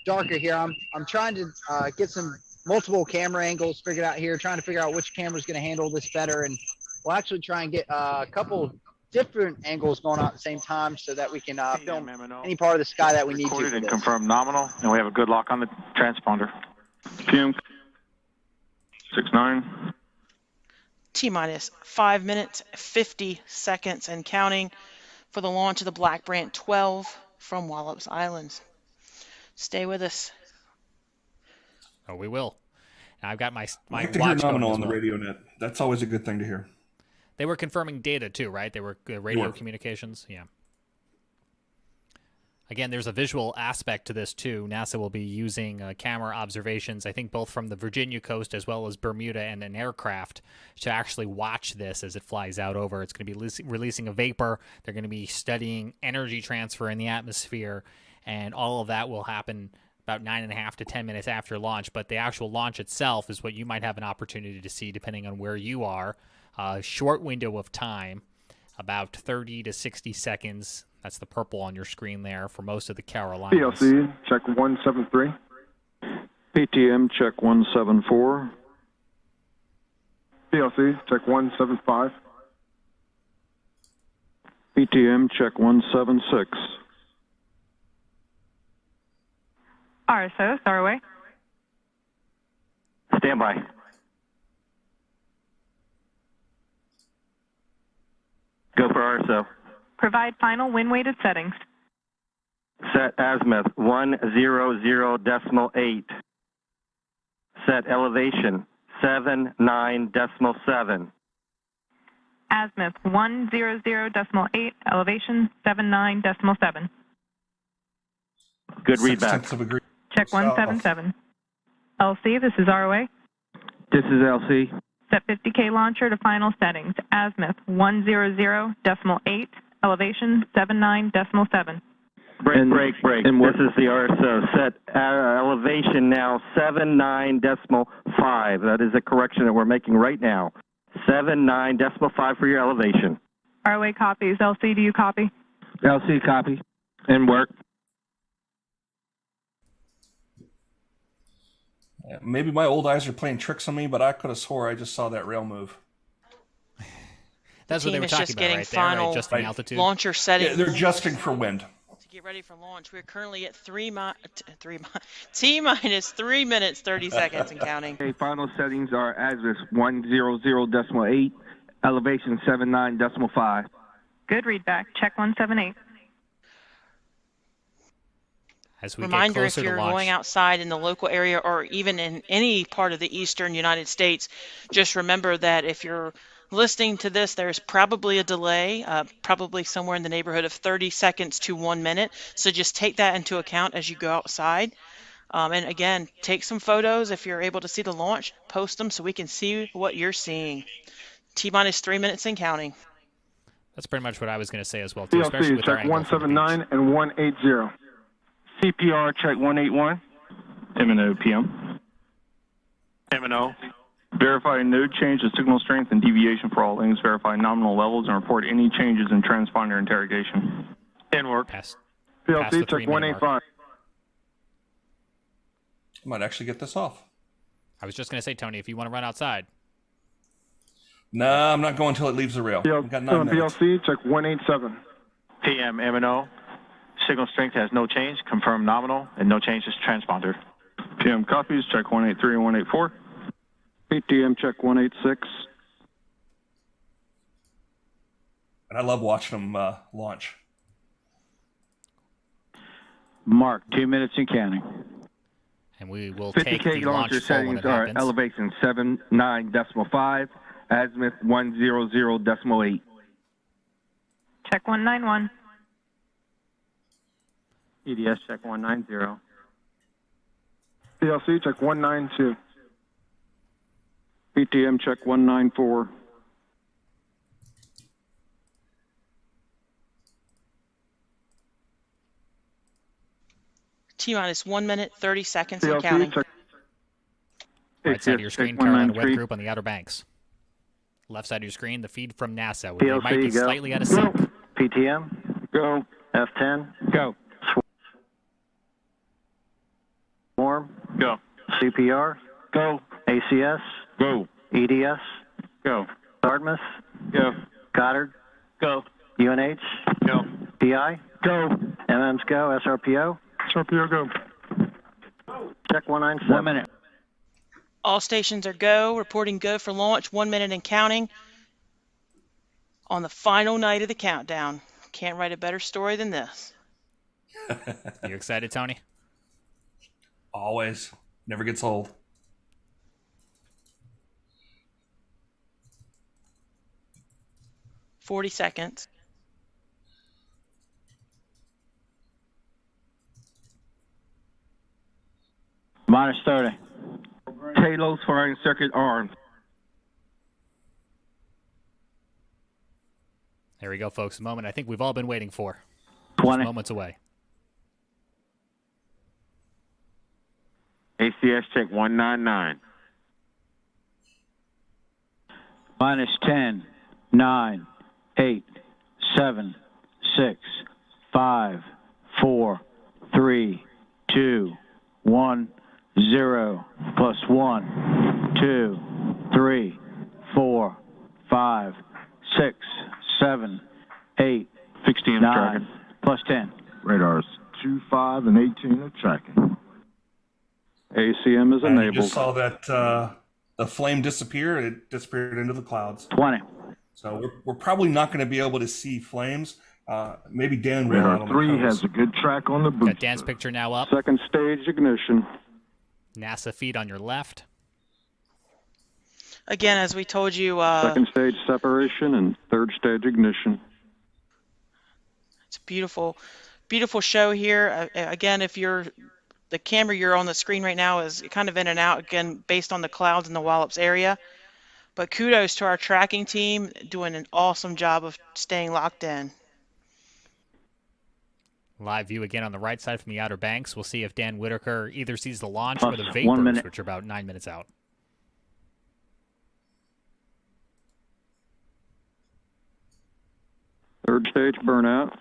Speaker 4: darker here. I'm trying to get some multiple camera angles figured out here, trying to figure out which camera is going to handle this better, and we'll actually try and get a couple different angles going on at the same time so that we can film any part of the sky that we need to.
Speaker 8: Recorded and confirmed nominal, and we have a good lock on the transponder.
Speaker 5: PM 69.
Speaker 2: T-minus 5 minutes, 50 seconds and counting for the launch of the Black Brant XII from Wallops Islands. Stay with us.
Speaker 1: Oh, we will. And I've got my
Speaker 3: I like to hear nominal on the radio net. That's always a good thing to hear.
Speaker 1: They were confirming data too, right? They were radio communications. Yeah. Again, there's a visual aspect to this too. NASA will be using camera observations, I think both from the Virginia coast as well as Bermuda, and an aircraft to actually watch this as it flies out over. It's going to be releasing a vapor. They're going to be studying energy transfer in the atmosphere, and all of that will happen about 9.5 to 10 minutes after launch. But the actual launch itself is what you might have an opportunity to see depending on where you are. A short window of time, about 30 to 60 seconds. That's the purple on your screen there for most of the Carolinas.
Speaker 5: PLC, check 173. PTM, check 174. PLC, check 175. PTM, check 176.
Speaker 6: RSO, Starway.
Speaker 7: Stand by. Go for RSO.
Speaker 6: Provide final wind-weighted settings.
Speaker 7: Set azimuth 100.8. Set elevation 79.7.
Speaker 6: Azimuth 100.8, elevation 79.7.
Speaker 7: Good readback.
Speaker 6: Check 177. LC, this is ROA.
Speaker 9: This is LC.
Speaker 6: Set 50K launcher to final settings. Azimuth 100.8, elevation 79.7.
Speaker 7: Break. This is the RSO. Set elevation now 79.5. That is a correction that we're making right now. 79.5 for your elevation.
Speaker 6: ROA copies. LC, do you copy?
Speaker 9: LC copy. And work.
Speaker 3: Yeah, maybe my old eyes are playing tricks on me, but I could have swore I just saw that rail move.
Speaker 1: That's what they were talking about, right there, right? Adjusting altitude.
Speaker 2: Launcher settings.
Speaker 3: Yeah, they're adjusting for wind.
Speaker 2: get ready for launch. We're currently at T-minus 3 minutes, 30 seconds and counting.
Speaker 10: Okay, final settings are azimuth 100.8, elevation 79.5.
Speaker 6: Good readback. Check 178.
Speaker 1: As we
Speaker 2: Reminder,
Speaker 1: get closer
Speaker 2: if you're
Speaker 1: to launch.
Speaker 2: going outside in the local area or even in any part of the eastern United States, just remember that if you're listening to this, there's probably a delay, probably somewhere in the neighborhood of 30 seconds to 1 minute. So just take that into account as you go outside. And again, take some photos if you're able to see the launch, post them so we can see what you're seeking. T-minus 3 minutes and counting.
Speaker 1: That's pretty much what I was going to say as well, too, especially
Speaker 5: PLC
Speaker 1: with our
Speaker 5: check
Speaker 1: angle from the
Speaker 5: 179
Speaker 1: beach.
Speaker 5: and 180. CPR check 181. M&O PM. M&O. Verify no change to signal strength and deviation for all links. Verify nominal levels and report any changes in transponder interrogation. In work.
Speaker 1: Past
Speaker 5: PLC
Speaker 1: the
Speaker 5: check
Speaker 1: 3-minute
Speaker 5: 185.
Speaker 1: mark.
Speaker 3: I might actually get this off.
Speaker 1: I was just going to say, Tony, if you want to run outside.
Speaker 3: Nah, I'm not going until it leaves the rail. I've got 9 minutes.
Speaker 5: PLC check 187.
Speaker 8: PM M&O. Signal strength has no change. Confirm nominal and no change to transponder.
Speaker 5: PM copies check 183 and 184. PTM check 186.
Speaker 3: And I love watching them launch.
Speaker 9: Mark, 2 minutes and counting.
Speaker 1: And we will take
Speaker 10: 50K
Speaker 1: the launch
Speaker 10: launcher
Speaker 1: full when
Speaker 10: settings
Speaker 1: it
Speaker 10: are
Speaker 1: happens.
Speaker 10: elevation 79.5, azimuth 100.8.
Speaker 6: Check 191.
Speaker 7: EDS check 190.
Speaker 5: PLC check 192. PTM check 194.
Speaker 2: T-minus 1 minute, 30 seconds and
Speaker 5: PLC
Speaker 2: counting.
Speaker 5: check.
Speaker 1: Right side of your
Speaker 5: ACS
Speaker 1: screen,
Speaker 5: check
Speaker 1: Carolina Web
Speaker 5: 193.
Speaker 1: Group on the Outer Banks. Left side of your screen, the feed from NASA.
Speaker 7: PLC,
Speaker 1: It might be
Speaker 7: go.
Speaker 1: slightly out of sync.
Speaker 7: PTM,
Speaker 5: Go.
Speaker 7: F10,
Speaker 5: Go.
Speaker 7: Swarm,
Speaker 5: Go.
Speaker 7: CPR,
Speaker 5: Go.
Speaker 7: ACS,
Speaker 5: Go.
Speaker 7: EDS,
Speaker 5: Go.
Speaker 7: Dartmouth,
Speaker 5: Go.
Speaker 7: Goddard,
Speaker 5: Go.
Speaker 7: UNH,
Speaker 5: Go.
Speaker 7: PI,
Speaker 5: Go.
Speaker 7: MMs go, SRPO,
Speaker 5: SRPO go.
Speaker 7: check 197.
Speaker 9: 1 minute.
Speaker 2: All stations are go, reporting go for launch, 1 minute and counting on the final night of the countdown. Can't write a better story than this.
Speaker 1: You excited, Tony?
Speaker 3: Always. Never gets old.
Speaker 2: "40 seconds.
Speaker 9: Minus 30.
Speaker 10: Talos firing circuit armed.
Speaker 1: There we go, folks. A moment I think we've all been waiting for.
Speaker 9: 20.
Speaker 1: Just moments away.
Speaker 7: ACS check 199.
Speaker 9: Minus 10, 9, 8, 7, 6, 5, 4, 3, 2, 1, 0. Plus 1, 2, 3, 4, 5, 6, 7, 8,
Speaker 5: 16
Speaker 9: 9.
Speaker 5: tracking.
Speaker 9: Plus 10.
Speaker 5: Radars 25 and 18 are tracking. ACM is
Speaker 3: And you
Speaker 5: enabled.
Speaker 3: just saw that the flame disappear. It disappeared into the clouds.
Speaker 9: 20.
Speaker 3: So we're probably not going to be able to see flames. Maybe Dan will. out
Speaker 5: Radar
Speaker 3: on the
Speaker 5: 3
Speaker 3: coast.
Speaker 5: has a good track on the booster.
Speaker 1: Got Dan's picture now up.
Speaker 5: Second stage ignition.
Speaker 1: NASA feed on your left.
Speaker 2: Again, as we told you,
Speaker 5: Second stage separation and third stage ignition.
Speaker 2: it's a beautiful, beautiful show here. Again, if the camera you're on the screen right now is kind of in and out, again, based on the clouds in the Wallops area. But kudos to our tracking team, doing an awesome job of staying locked in.
Speaker 1: Live view again on the right side from the Outer Banks. We'll see if Dan Whitaker either sees the launch
Speaker 9: Plus
Speaker 1: or the
Speaker 9: 1
Speaker 1: vapors,
Speaker 9: minute.
Speaker 1: which are about 9 minutes out.
Speaker 5: Third stage burnout.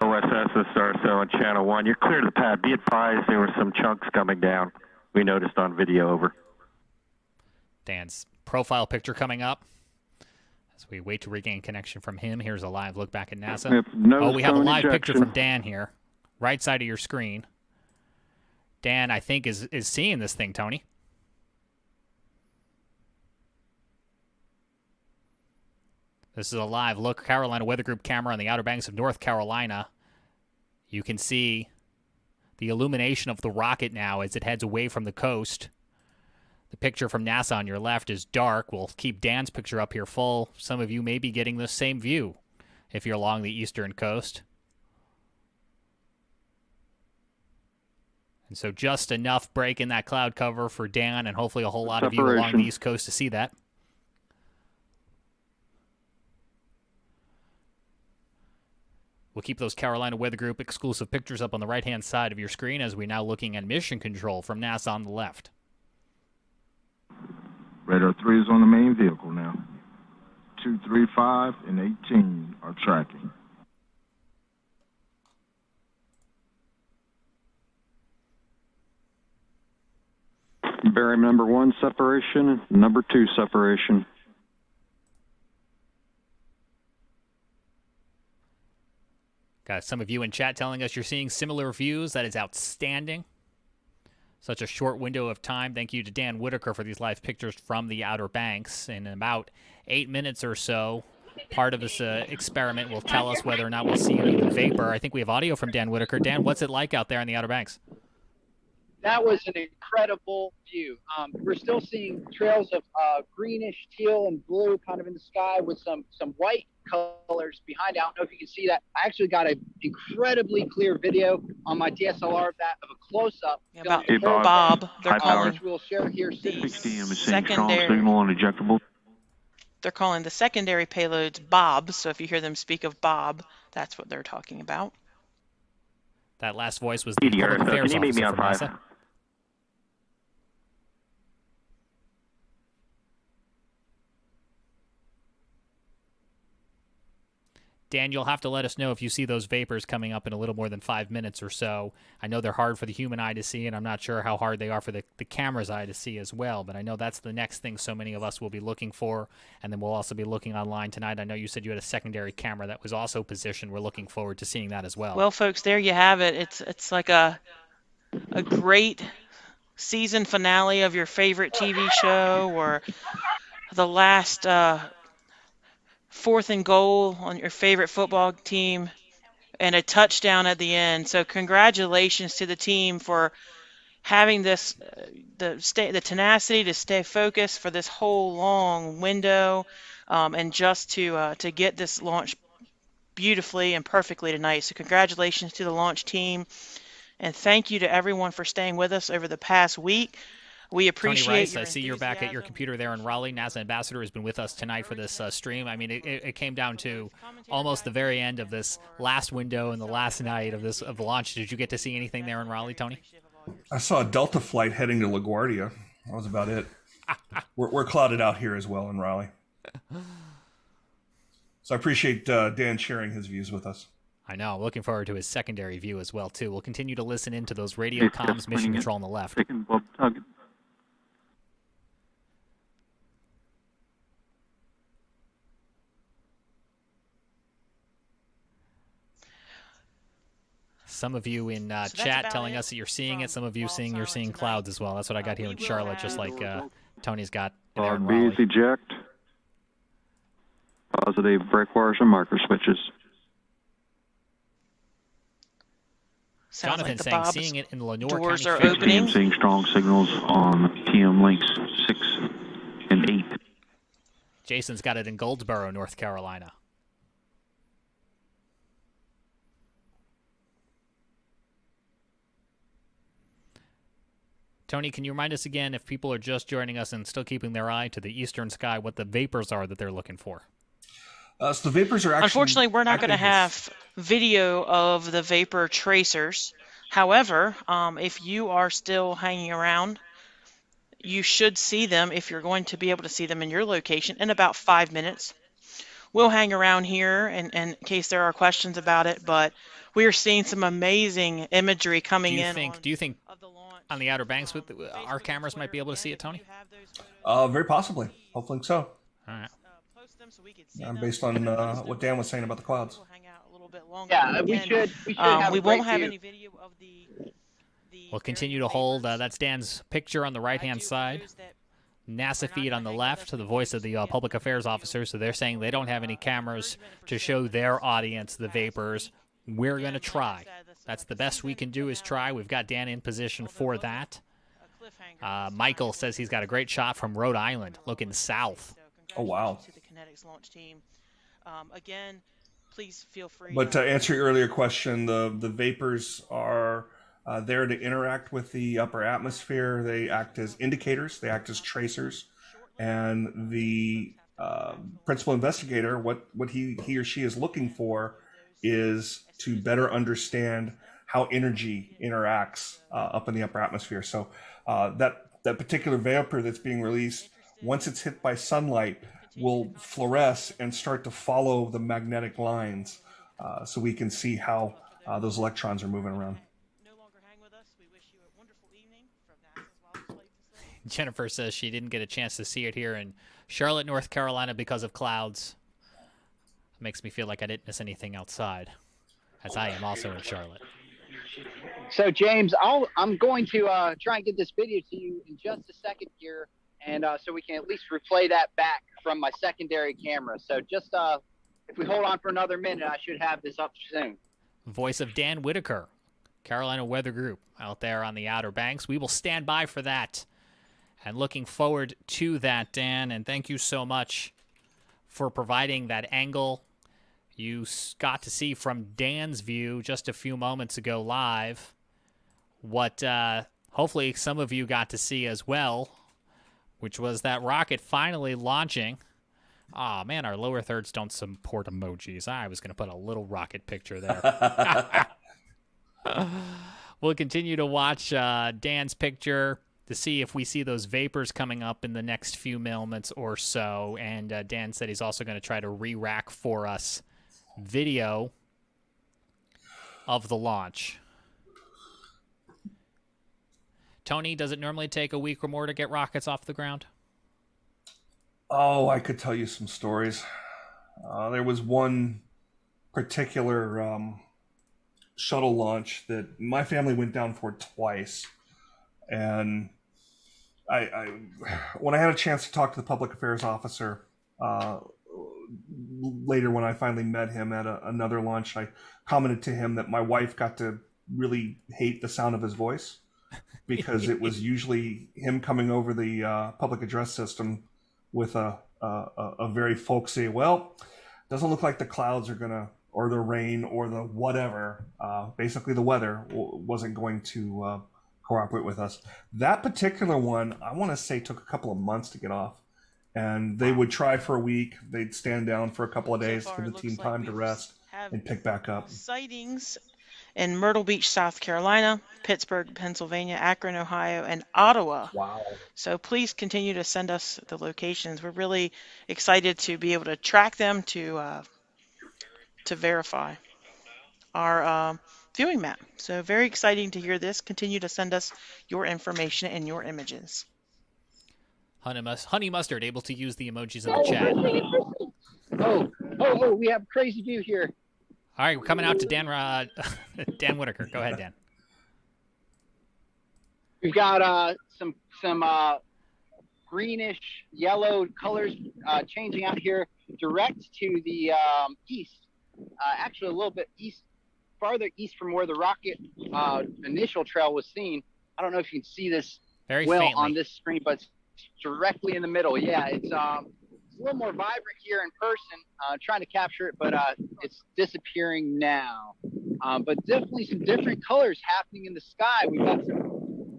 Speaker 7: OSS is RSO on channel 1. You're clear to the pad. Be advised there were some chunks coming down. We noticed on video. Over.
Speaker 1: Dan's profile picture coming up As we wait to regain connection from him, here's a live look back at NASA.
Speaker 5: Nose
Speaker 1: We have a
Speaker 5: cone
Speaker 1: live picture
Speaker 5: ejection.
Speaker 1: from Dan here, right side of your screen. Dan, I think, is seeing this thing, Tony. This is a live look, Carolina Weather Group camera on the Outer Banks of North Carolina. You can see the illumination of the rocket now as it heads away from the coast. The picture from NASA on your left is dark. We'll keep Dan's picture up here full. Some of you may be getting the same view if you're along the eastern coast. And so just enough break in that cloud cover for Dan and hopefully a whole lot of you along the east coast to see that. We'll keep those Carolina Weather Group exclusive pictures up on the right-hand side of your screen as we're now looking at mission control from NASA on the left.
Speaker 5: Radar 3 is on the main vehicle now. 2, 3, 5, and 18 are tracking.
Speaker 7: Barium number 1 separation, number 2 separation.
Speaker 1: Got some of you in chat telling us you're seeing similar views. That is outstanding. Such a short window of time. Thank you to Dan Whitaker for these live pictures from the Outer Banks. In about 8 minutes or so, part of this experiment will tell us whether or not we'll see any vapor. I think we have audio from Dan Whitaker. Dan, what's it like out there in the Outer Banks?
Speaker 4: That was an incredible view. We're still seeing trails of greenish, teal, and blue kind of in the sky with some white colors behind it. I don't know if you can see that. I actually got an incredibly clear video on my DSLR of that, of a close-up.
Speaker 2: About
Speaker 5: Hey, Bob.
Speaker 2: Bob. They're
Speaker 5: High power.
Speaker 2: calling
Speaker 4: We'll share here soon.
Speaker 2: the
Speaker 5: 60M is seeing strong
Speaker 2: secondary.
Speaker 5: signal on ejectable.
Speaker 2: They're calling the secondary payloads Bob. So if you hear them speak of Bob, that's what they're talking about.
Speaker 1: That last voice was the
Speaker 7: EDR,
Speaker 1: public affairs
Speaker 7: can you meet me
Speaker 1: officer
Speaker 7: on
Speaker 1: from
Speaker 7: 5?
Speaker 1: NASA. Dan, you'll have to let us know if you see those vapors coming up in a little more than 5 minutes or so. I know they're hard for the human eye to see, and I'm not sure how hard they are for the camera's eye to see as well, but I know that's the next thing so many of us will be looking for, and then we'll also be looking online tonight. I know you said you had a secondary camera that was also positioned. We're looking forward to seeing that as well.
Speaker 2: Well, folks, there you have it. It's like a great season finale of your favorite TV show, or the last 4th and goal on your favorite football team, and a touchdown at the end. So congratulations to the team for having this the tenacity to stay focused for this whole long window, and just to get this launch beautifully and perfectly tonight. So congratulations to the launch team, and thank you to everyone for staying with us over the past week. We appreciate
Speaker 1: Tony Rice,
Speaker 2: your
Speaker 1: I see you're back at your
Speaker 2: enthusiasm.
Speaker 1: computer there in Raleigh. NASA ambassador has been with us tonight for this stream. I mean, it came down to almost the very end of this last window and the last night of the launch. Did you get to see anything there in Raleigh, Tony?
Speaker 3: I saw a Delta flight heading to LaGuardia. That was about it. We're clouded out here as well in Raleigh. So I appreciate Dan sharing his views with us.
Speaker 1: I know. Looking forward to his secondary view as well, too. We'll continue to listen into those radio comms, mission control on the left. Some of you in chat telling us that you're seeing it. Some of you saying you're seeing clouds as well. That's what I got here in Charlotte, just like Tony's got there in Raleigh.
Speaker 7: B's eject. Positive brake wires and marker switches.
Speaker 2: Sounds
Speaker 1: Jonathan
Speaker 2: like the
Speaker 1: saying
Speaker 2: Bob's
Speaker 1: seeing it in Lenore
Speaker 2: doors
Speaker 1: County.
Speaker 2: are opening.
Speaker 7: Seeing strong signals on TM links 6 and 8.
Speaker 1: Jason's got it in Goldsboro, North Carolina. Tony, can you remind us again, if people are just joining us and still keeping their eye to the eastern sky, what the vapors are that they're looking for?
Speaker 3: So the vapors are actually...
Speaker 2: Unfortunately, we're not going to have video of the vapor tracers. However, if you are still hanging around, you should see them, if you're going to be able to see them in your location, in about 5 minutes. We'll hang around here in case there are questions about it, but we are seeing some amazing imagery coming in.
Speaker 1: Do you think on the Outer Banks with our cameras might be able to see it, Tony?
Speaker 3: Very possibly. Hopefully so.
Speaker 1: All right.
Speaker 3: based on what Dan was saying about the clouds.
Speaker 4: Yeah, we should have
Speaker 2: we
Speaker 4: a
Speaker 2: won't
Speaker 4: great
Speaker 2: have
Speaker 4: view.
Speaker 2: any video of the
Speaker 1: We'll continue to hold. That's Dan's picture on the right-hand side. NASA feed on the left, the voice of the public affairs officer. So they're saying they don't have any cameras to show their audience the vapors. We're going to try. That's the best we can do is try. We've got Dan in position for that. Michael says he's got a great shot from Rhode Island, looking south.
Speaker 3: Oh, wow.
Speaker 2: To the Kinetics launch team. Again, please feel free.
Speaker 3: But to answer your earlier question, the vapors are there to interact with the upper atmosphere. They act as indicators. They act as tracers. And the principal investigator, what he or she is looking for is to better understand how energy interacts up in the upper atmosphere. So that particular vapor that's being released, once it's hit by sunlight, will fluoresce and start to follow the magnetic lines, so we can see how those electrons are moving around.
Speaker 1: Jennifer says she didn't get a chance to see it here in Charlotte, North Carolina because of clouds. It makes me feel like I didn't miss anything outside, as I am also in Charlotte.
Speaker 4: So, James, I'm going to try and get this video to you in just a second here, and so we can at least replay that back from my secondary camera. So just if we hold on for another minute, I should have this up soon.
Speaker 1: Voice of Dan Whitaker, Carolina Weather Group, out there on the Outer Banks. We will stand by for that. And looking forward to that, Dan, and thank you so much for providing that angle. You got to see from Dan's view just a few moments ago live what hopefully some of you got to see as well, which was that rocket finally launching. Oh, man, our lower thirds don't support emojis. I was going to put a little rocket picture there. We'll continue to watch Dan's picture to see if we see those vapors coming up in the next few moments or so. And Dan said he's also going to try to re-rack for us video of the launch. Tony, does it normally take a week or more to get rockets off the ground?
Speaker 3: Oh, I could tell you some stories. There was one particular shuttle launch that my family went down for twice. And I when I had a chance to talk to the public affairs officer later when I finally met him at another launch, I commented to him that my wife got to really hate the sound of his voice because it was usually him coming over the public address system with a very folksy, well, doesn't look like the clouds are gonna, or the rain or the whatever, basically the weather wasn't going to cooperate with us. That particular one, I want to say, took a couple of months to get off. And they would try for a week. They'd stand down for a couple of days, give the team time to rest and pick back up.
Speaker 2: Sightings in Myrtle Beach, South Carolina, Pittsburgh, Pennsylvania, Akron, Ohio, and Ottawa.
Speaker 3: Wow.
Speaker 2: So please continue to send us the locations. We're really excited to be able to track them to verify our viewing map. So very exciting to hear this. Continue to send us your information and your images.
Speaker 1: Honey Mustard able to use the emojis in the chat.
Speaker 4: Oh, we have a crazy view here.
Speaker 1: All right, we're coming out to Dan Whitaker. Go ahead, Dan.
Speaker 4: We've got some greenish yellow colors changing out here direct to the east. Actually, a little bit farther east from where the rocket initial trail was seen. I don't know if you can see this
Speaker 1: very
Speaker 4: well
Speaker 1: faintly
Speaker 4: on this screen, but it's directly in the middle. Yeah, it's a little more vibrant here in person. Trying to capture it, but it's disappearing now. But definitely some different colors happening in the sky. We've got some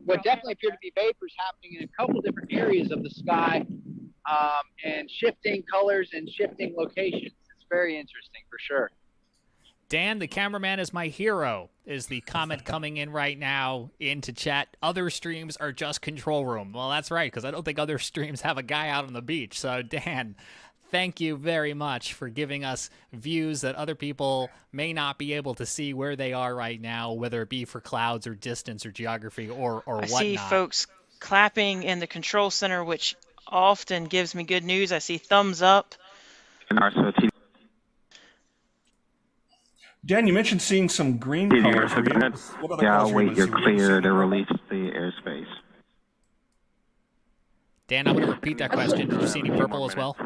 Speaker 4: what definitely appear to be vapors happening in a couple different areas of the sky, and shifting colors and shifting locations. It's very interesting for sure.
Speaker 1: Dan, the cameraman is my hero, is the comment coming in right now into chat. Other streams are just control room. Well, that's right, because I don't think other streams have a guy out on the beach. So, Dan, thank you very much for giving us views that other people may not be able to see where they are right now, whether it be for clouds or distance or geography or whatnot.
Speaker 2: I see folks clapping in the control center, which often gives me good news. I see thumbs up.
Speaker 5: And RSO
Speaker 3: Dan, you mentioned seeing some green colors. What other
Speaker 7: Yeah,
Speaker 3: colors
Speaker 7: I'll
Speaker 3: are you
Speaker 7: wait. You're
Speaker 3: able to see?
Speaker 7: clear to release the airspace.
Speaker 1: Dan, I'm going to repeat that question. Did you see any purple as well?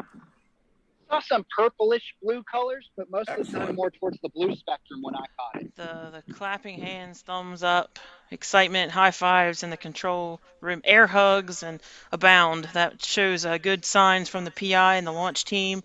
Speaker 4: Saw some purplish blue colors, but most of the time more towards the blue spectrum when I caught it.
Speaker 2: The clapping hands, thumbs up, excitement, high fives in the control room, air hugs and abound. That shows good signs from the PI and the launch team.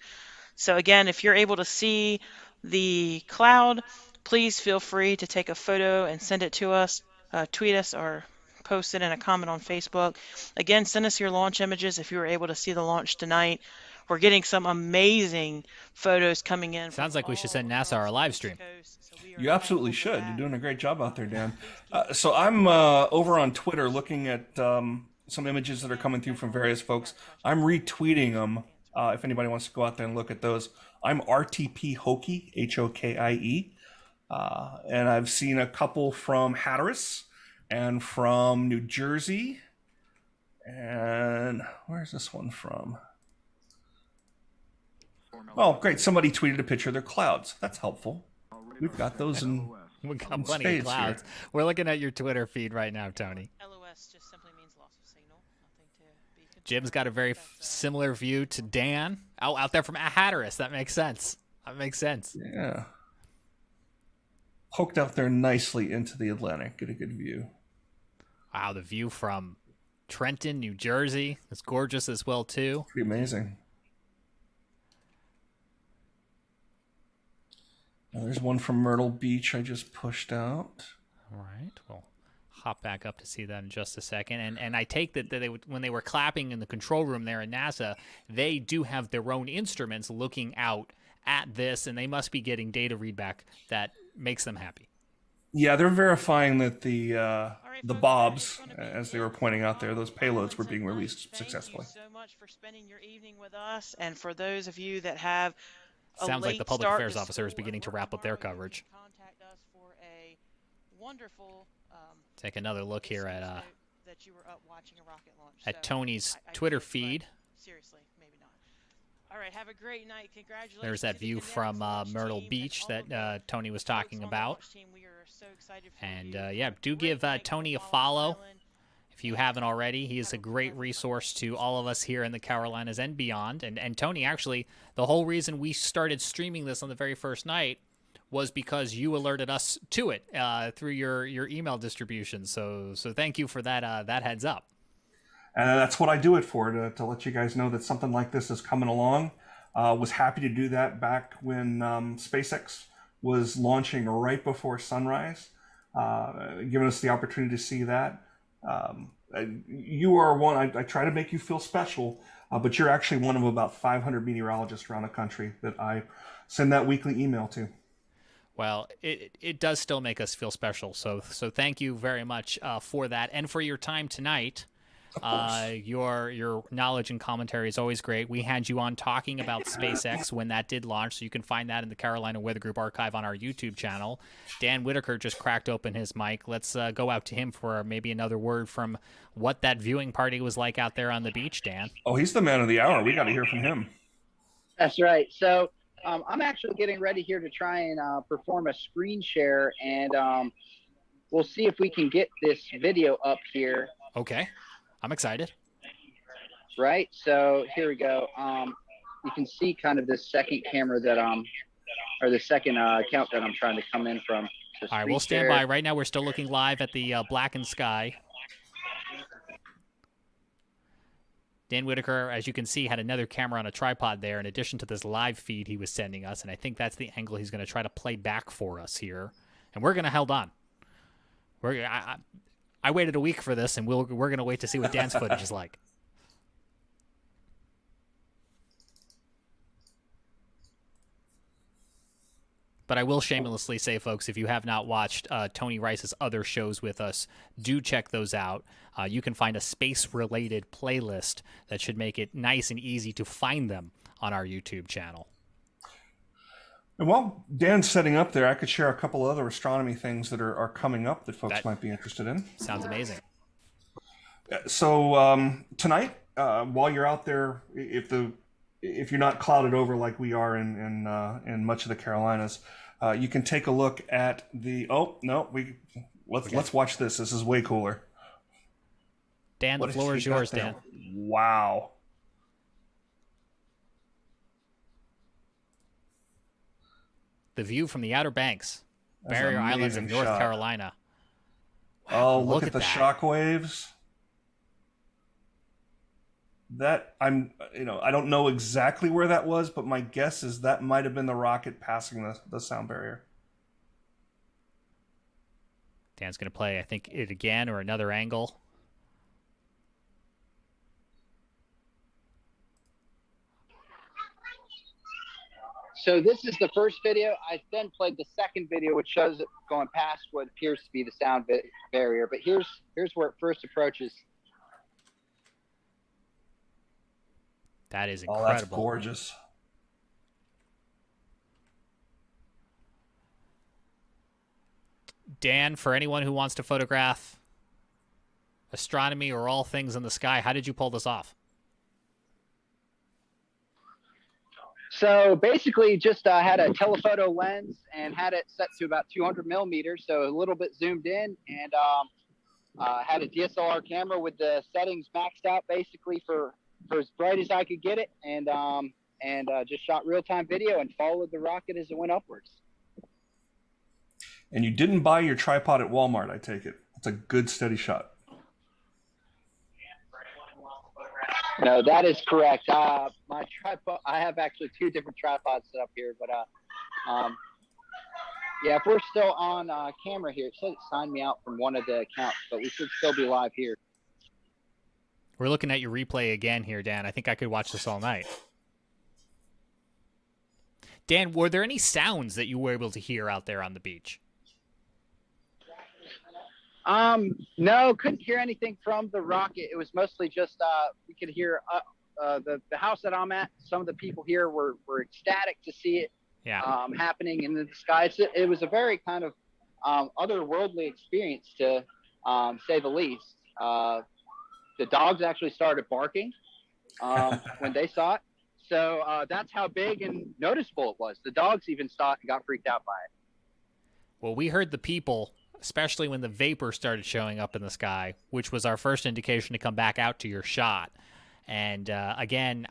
Speaker 2: So again, if you're able to see the cloud, please feel free to take a photo and send it to us, tweet us, or post it in a comment on Facebook. Again, send us your launch images if you were able to see the launch tonight. We're getting some amazing photos coming in.
Speaker 1: Sounds like we should send NASA our live stream.
Speaker 3: You absolutely should. You're doing a great job out there, Dan. So I'm over on Twitter looking at some images that are coming through from various folks. I'm retweeting them if anybody wants to go out there and look at those. I'm RTP Hokie, Hokie. And I've seen a couple from Hatteras and from New Jersey. And where's this one from? Oh, great. Somebody tweeted a picture of their clouds. That's helpful. We've got those in
Speaker 1: We got plenty of clouds. Here. We're looking at your Twitter feed right now, Tony.
Speaker 2: LOS just simply means loss of signal. Nothing to be
Speaker 1: Jim's got a very similar view to Dan. Oh, out there from Hatteras. That makes sense. That makes sense.
Speaker 3: Yeah. Poked out there nicely into the Atlantic. Get a good view.
Speaker 1: Wow, the view from Trenton, New Jersey. It's gorgeous as well, too.
Speaker 3: Pretty amazing. Now, there's one from Myrtle Beach I just pushed out.
Speaker 1: All right. We'll hop back up to see that in just a second. And I take that they when they were clapping in the control room there at NASA, they do have their own instruments looking out at this, and they must be getting data readback that makes them happy.
Speaker 3: Yeah, they're verifying that the bobs, as they were pointing out there, those payloads were being released successfully.
Speaker 2: Thank you so much for spending your evening with us, and for those of you that have
Speaker 1: sounds like the public affairs officer is beginning to wrap up their coverage.
Speaker 2: Contact us for a wonderful.
Speaker 1: Take another look here at
Speaker 2: that you were up watching a rocket launch.
Speaker 1: At Tony's Twitter feed.
Speaker 2: Seriously, maybe not. All right, have a great night. Congratulations.
Speaker 1: There's that view from Myrtle Beach that Tony was talking about. And yeah, do give Tony a follow if you haven't already. He is a great resource to all of us here in the Carolinas and beyond. And Tony, actually, the whole reason we started streaming this on the very first night was because you alerted us to it through your email distribution. So thank you for that that heads up.
Speaker 3: And that's what I do it for, to let you guys know that something like this is coming along. Was happy to do that back when SpaceX was launching right before sunrise, giving us the opportunity to see that. You are one, I try to make you feel special, but you're actually one of about 500 meteorologists around the country that I send that weekly email to.
Speaker 1: Well, it does still make us feel special. So thank you very much for that and for your time tonight. Your knowledge and commentary is always great. We had you on talking about SpaceX when that did launch, so you can find that in the Carolina Weather Group archive on our YouTube channel. Dan Whitaker just cracked open his mic. Let's go out to him for maybe another word from what that viewing party was like out there on the beach, Dan.
Speaker 3: Oh, he's the man of the hour. We got to hear from him.
Speaker 4: That's right. So I'm actually getting ready here to try and perform a screen share, and we'll see if we can get this video up here.
Speaker 1: Okay. I'm excited.
Speaker 4: Right. So here we go. You can see kind of this second camera that or the second account that I'm trying to come in from. So
Speaker 1: all right, we'll stand by. Right now, we're still looking live at the blackened sky. Dan Whitaker, as you can see, had another camera on a tripod there in addition to this live feed he was sending us, and I think that's the angle he's going to try to play back for us here. And we're going to hold on. I waited a week for this, and we're going to wait to see what Dan's footage is like. But I will shamelessly say, folks, if you have not watched Tony Rice's other shows with us, do check those out. You can find a space-related playlist that should make it nice and easy to find them on our YouTube channel.
Speaker 3: And while Dan's setting up there, I could share a couple other astronomy things that are coming up that folks might be interested in.
Speaker 1: Sounds amazing.
Speaker 3: So tonight, while you're out there, if if you're not clouded over like we are in much of the Carolinas, you can take a look at the. Oh no, let's watch this. This is way cooler.
Speaker 1: Dan, the floor is yours, Dan.
Speaker 3: Wow.
Speaker 1: The view from the Outer Banks, Barrier Islands of North Carolina.
Speaker 3: Wow, look at the shock waves. That I don't know exactly where that was, but my guess is that might have been the rocket passing the sound barrier.
Speaker 1: Dan's going to play, I think, it again or another angle.
Speaker 4: So this is the first video. I then played the second video, which shows it going past what appears to be the sound barrier. But here's where it first approaches.
Speaker 1: That is incredible.
Speaker 3: Oh, that's gorgeous.
Speaker 1: Dan, for anyone who wants to photograph astronomy or all things in the sky, how did you pull this off?
Speaker 4: So basically just had a telephoto lens and had it set to about 200 millimeters, so a little bit zoomed in, and had a DSLR camera with the settings maxed out basically for as bright as I could get it, and just shot real-time video and followed the rocket as it went upwards.
Speaker 3: And you didn't buy your tripod at Walmart, I take it. It's a good steady shot.
Speaker 4: No, that is correct. My tripod, I have actually two different tripods set up here, but yeah, if we're still on camera here, it says it signed me out from one of the accounts, but we should still be live here.
Speaker 1: We're looking at your replay again here, Dan. I think I could watch this all night. Dan, were there any sounds that you were able to hear out there on the beach?
Speaker 4: No, couldn't hear anything from the rocket. It was mostly just we could hear the house that I'm at. Some of the people here were ecstatic to see it happening in the sky. It was a very kind of otherworldly experience, to say the least. The dogs actually started barking when they saw it. So that's how big and noticeable it was. The dogs even saw it and got freaked out by it.
Speaker 1: Well, we heard the people, especially when the vapor started showing up in the sky, which was our first indication to come back out to your shot. And again,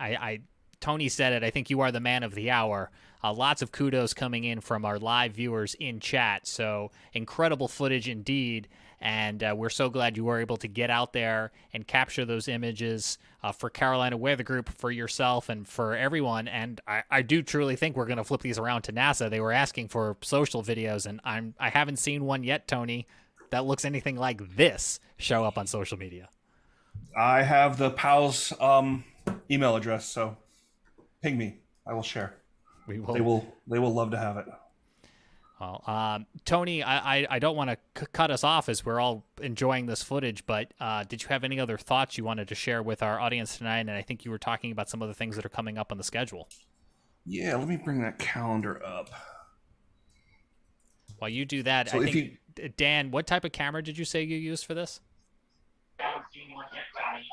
Speaker 1: Tony said it, I think you are the man of the hour. Lots of kudos coming in from our live viewers in chat. So incredible footage indeed. And we're so glad you were able to get out there and capture those images for Carolina Weather Group, for yourself, and for everyone. And I do truly think we're going to flip these around to NASA. They were asking for social videos, and I haven't seen one yet, Tony, that looks anything like this show up on social media.
Speaker 3: I have the PAL's email address, so ping me. I will share.
Speaker 1: We will.
Speaker 3: They will love to have it.
Speaker 1: Well, Tony, I don't want to cut us off as we're all enjoying this footage, but did you have any other thoughts you wanted to share with our audience tonight? And I think you were talking about some other things that are coming up on the schedule.
Speaker 3: Yeah, let me bring that calendar up.
Speaker 1: While you do that, so Dan, what type of camera did you say you used for this?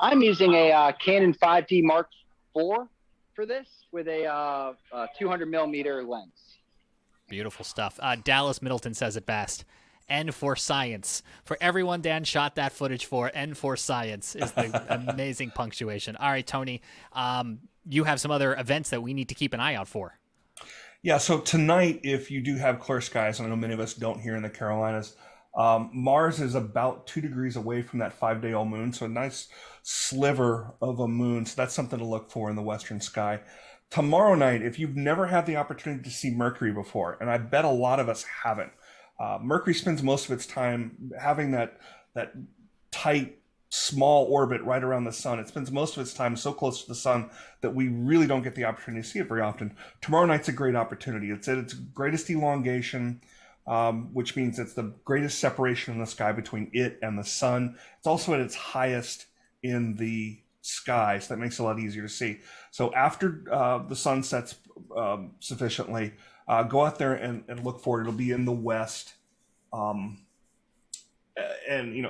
Speaker 4: I'm using a Canon 5D Mark IV for this with a 200 millimeter lens.
Speaker 1: Beautiful stuff. Dallas Middleton says it best. N for science. For everyone Dan shot that footage for, N for science is the amazing punctuation. All right, Tony, you have some other events that we need to keep an eye out for.
Speaker 3: Yeah, so tonight, if you do have clear skies, and I know many of us don't here in the Carolinas, Mars is about 2 degrees away from that 5-day-old moon, so a nice sliver of a moon. So that's something to look for in the western sky. Tomorrow night, if you've never had the opportunity to see Mercury before, and I bet a lot of us haven't, Mercury spends most of its time having that tight, small orbit right around the sun. It spends most of its time so close to the sun that we really don't get the opportunity to see it very often. Tomorrow night's a great opportunity. It's at its greatest elongation, which means it's the greatest separation in the sky between it and the sun. It's also at its highest in the sky, so that makes it a lot easier to see. So after the sun sets sufficiently, go out there and look for it. It'll be in the west. And,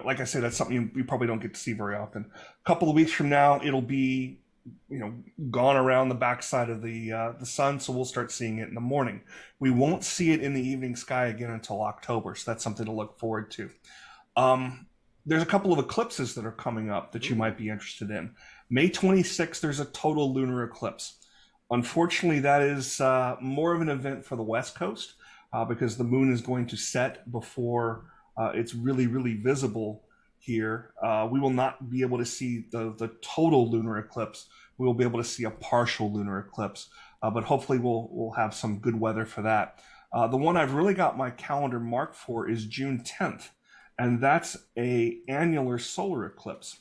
Speaker 3: like I said, that's something you probably don't get to see very often. A couple of weeks from now, it'll be gone around the backside of the sun, so we'll start seeing it in the morning. We won't see it in the evening sky again until October, so that's something to look forward to. There's a couple of eclipses that are coming up that you might be interested in. May 26th, there's a total lunar eclipse. Unfortunately, that is more of an event for the West Coast because the moon is going to set before it's really, really visible here. We will not be able to see the total lunar eclipse. We will be able to see a partial lunar eclipse, but hopefully we'll have some good weather for that. The one I've really got my calendar marked for is June 10th, and that's a annular solar eclipse.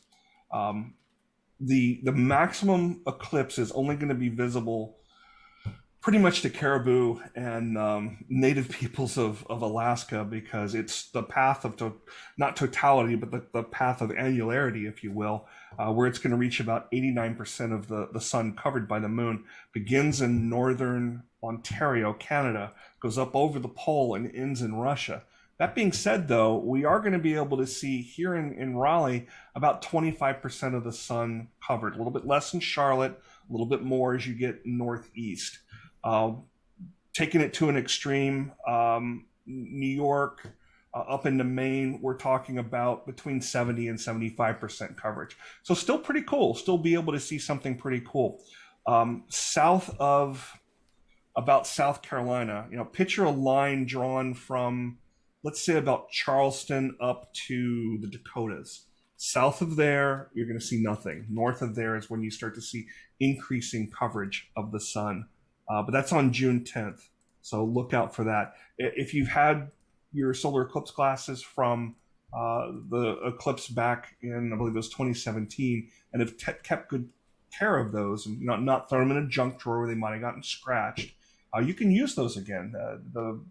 Speaker 3: The maximum eclipse is only going to be visible pretty much to caribou and native peoples of Alaska, because it's the path of not totality, but the path of annularity, if you will, where it's going to reach about 89% of the sun covered by the moon. Begins in northern Ontario, Canada, goes up over the pole and ends in Russia. That being said, though, we are going to be able to see here in Raleigh about 25% of the sun covered. A little bit less in Charlotte, a little bit more as you get northeast. Taking it to an extreme, New York, up into Maine, we're talking about between 70 and 75% coverage. So still pretty cool. Still be able to see something pretty cool. South of about South Carolina, picture a line drawn from, let's say, about Charleston up to the Dakotas. South of there, you're going to see nothing. North of there is when you start to see increasing coverage of the sun. But that's on June 10th, so look out for that. If you've had your solar eclipse glasses from the eclipse back in, I believe it was 2017, and have kept good care of those, and not thrown them in a junk drawer where they might have gotten scratched, you can use those again.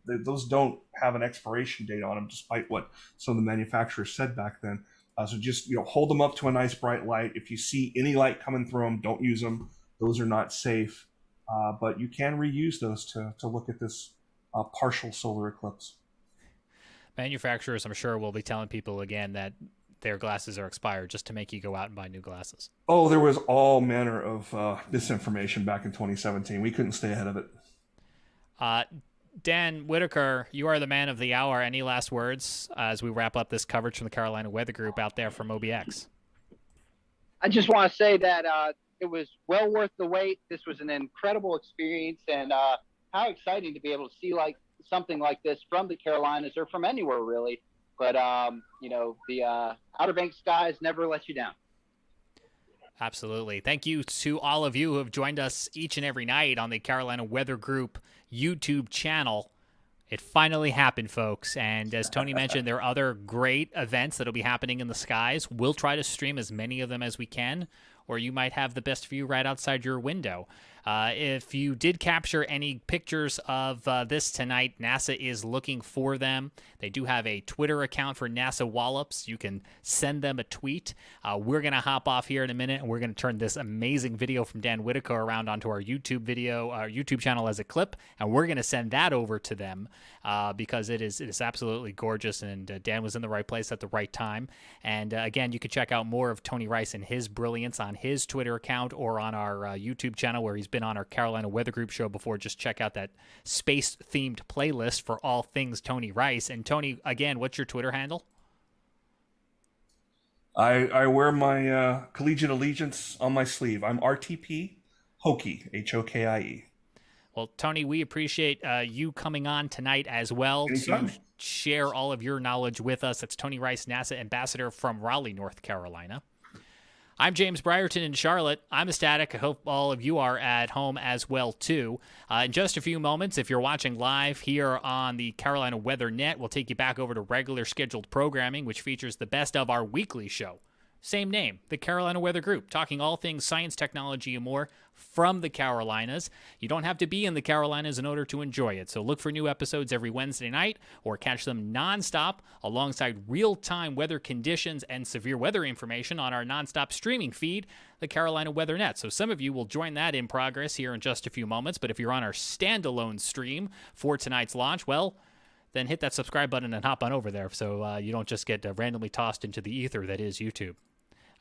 Speaker 3: Those don't have an expiration date on them, despite what some of the manufacturers said back then. So just hold them up to a nice bright light. If you see any light coming through them, don't use them. Those are not safe. But you can reuse those to look at this partial solar eclipse.
Speaker 1: Manufacturers, I'm sure, will be telling people again that their glasses are expired just to make you go out and buy new glasses.
Speaker 3: Oh, there was all manner of disinformation back in 2017. We couldn't stay ahead of it.
Speaker 1: Dan Whitaker, you are the man of the hour. Any last words as we wrap up this coverage from the Carolina Weather Group out there from OBX?
Speaker 4: I just want to say that it was well worth the wait. This was an incredible experience, and how exciting to be able to see something like this from the Carolinas or from anywhere really. But the Outer Banks skies never let you down.
Speaker 1: Absolutely. Thank you to all of you who have joined us each and every night on the Carolina Weather Group YouTube channel. It finally happened, folks. And as Tony mentioned, there are other great events that will be happening in the skies. We'll try to stream as many of them as we can, or you might have the best view right outside your window. If you did capture any pictures of this tonight, NASA is looking for them. They do have a Twitter account for NASA Wallops. You can send them a tweet. We're going to hop off here in a minute, and we're going to turn this amazing video from Dan Whitaker around onto our YouTube channel as a clip, and we're going to send that over to them because it is absolutely gorgeous, and Dan was in the right place at the right time. And again, you can check out more of Tony Rice and his brilliance on his Twitter account or on our YouTube channel, where he's been on our Carolina Weather Group show before. Just check out that space-themed playlist for all things Tony Rice. And Tony, again, what's your Twitter handle?
Speaker 3: I wear my collegiate allegiance on my sleeve. I'm RTP Hokie, Hokie.
Speaker 1: Well, Tony, we appreciate you coming on tonight as well. Anytime. To share all of your knowledge with us. That's Tony Rice, NASA ambassador from Raleigh, North Carolina. I'm James Brierton in Charlotte. I'm ecstatic. I hope all of you are at home as well, too. In just a few moments, if you're watching live here on the Carolina Weather Net, we'll take you back over to regular scheduled programming, which features the best of our weekly show. Same name, the Carolina Weather Group, talking all things science, technology, and more from the Carolinas. You don't have to be in the Carolinas in order to enjoy it, so look for new episodes every Wednesday night or catch them nonstop alongside real-time weather conditions and severe weather information on our nonstop streaming feed, the Carolina Weather Net. So some of you will join that in progress here in just a few moments, but if you're on our standalone stream for tonight's launch, well, then hit that subscribe button and hop on over there so you don't just get randomly tossed into the ether that is YouTube.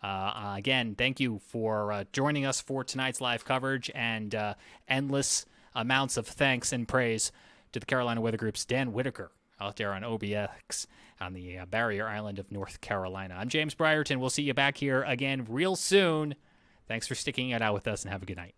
Speaker 1: Again, thank you for joining us for tonight's live coverage, and endless amounts of thanks and praise to the Carolina Weather Group's Dan Whitaker out there on OBX on the barrier island of North Carolina. I'm James Brierton. We'll see you back here again real soon. Thanks for sticking it out with us, and have a good night.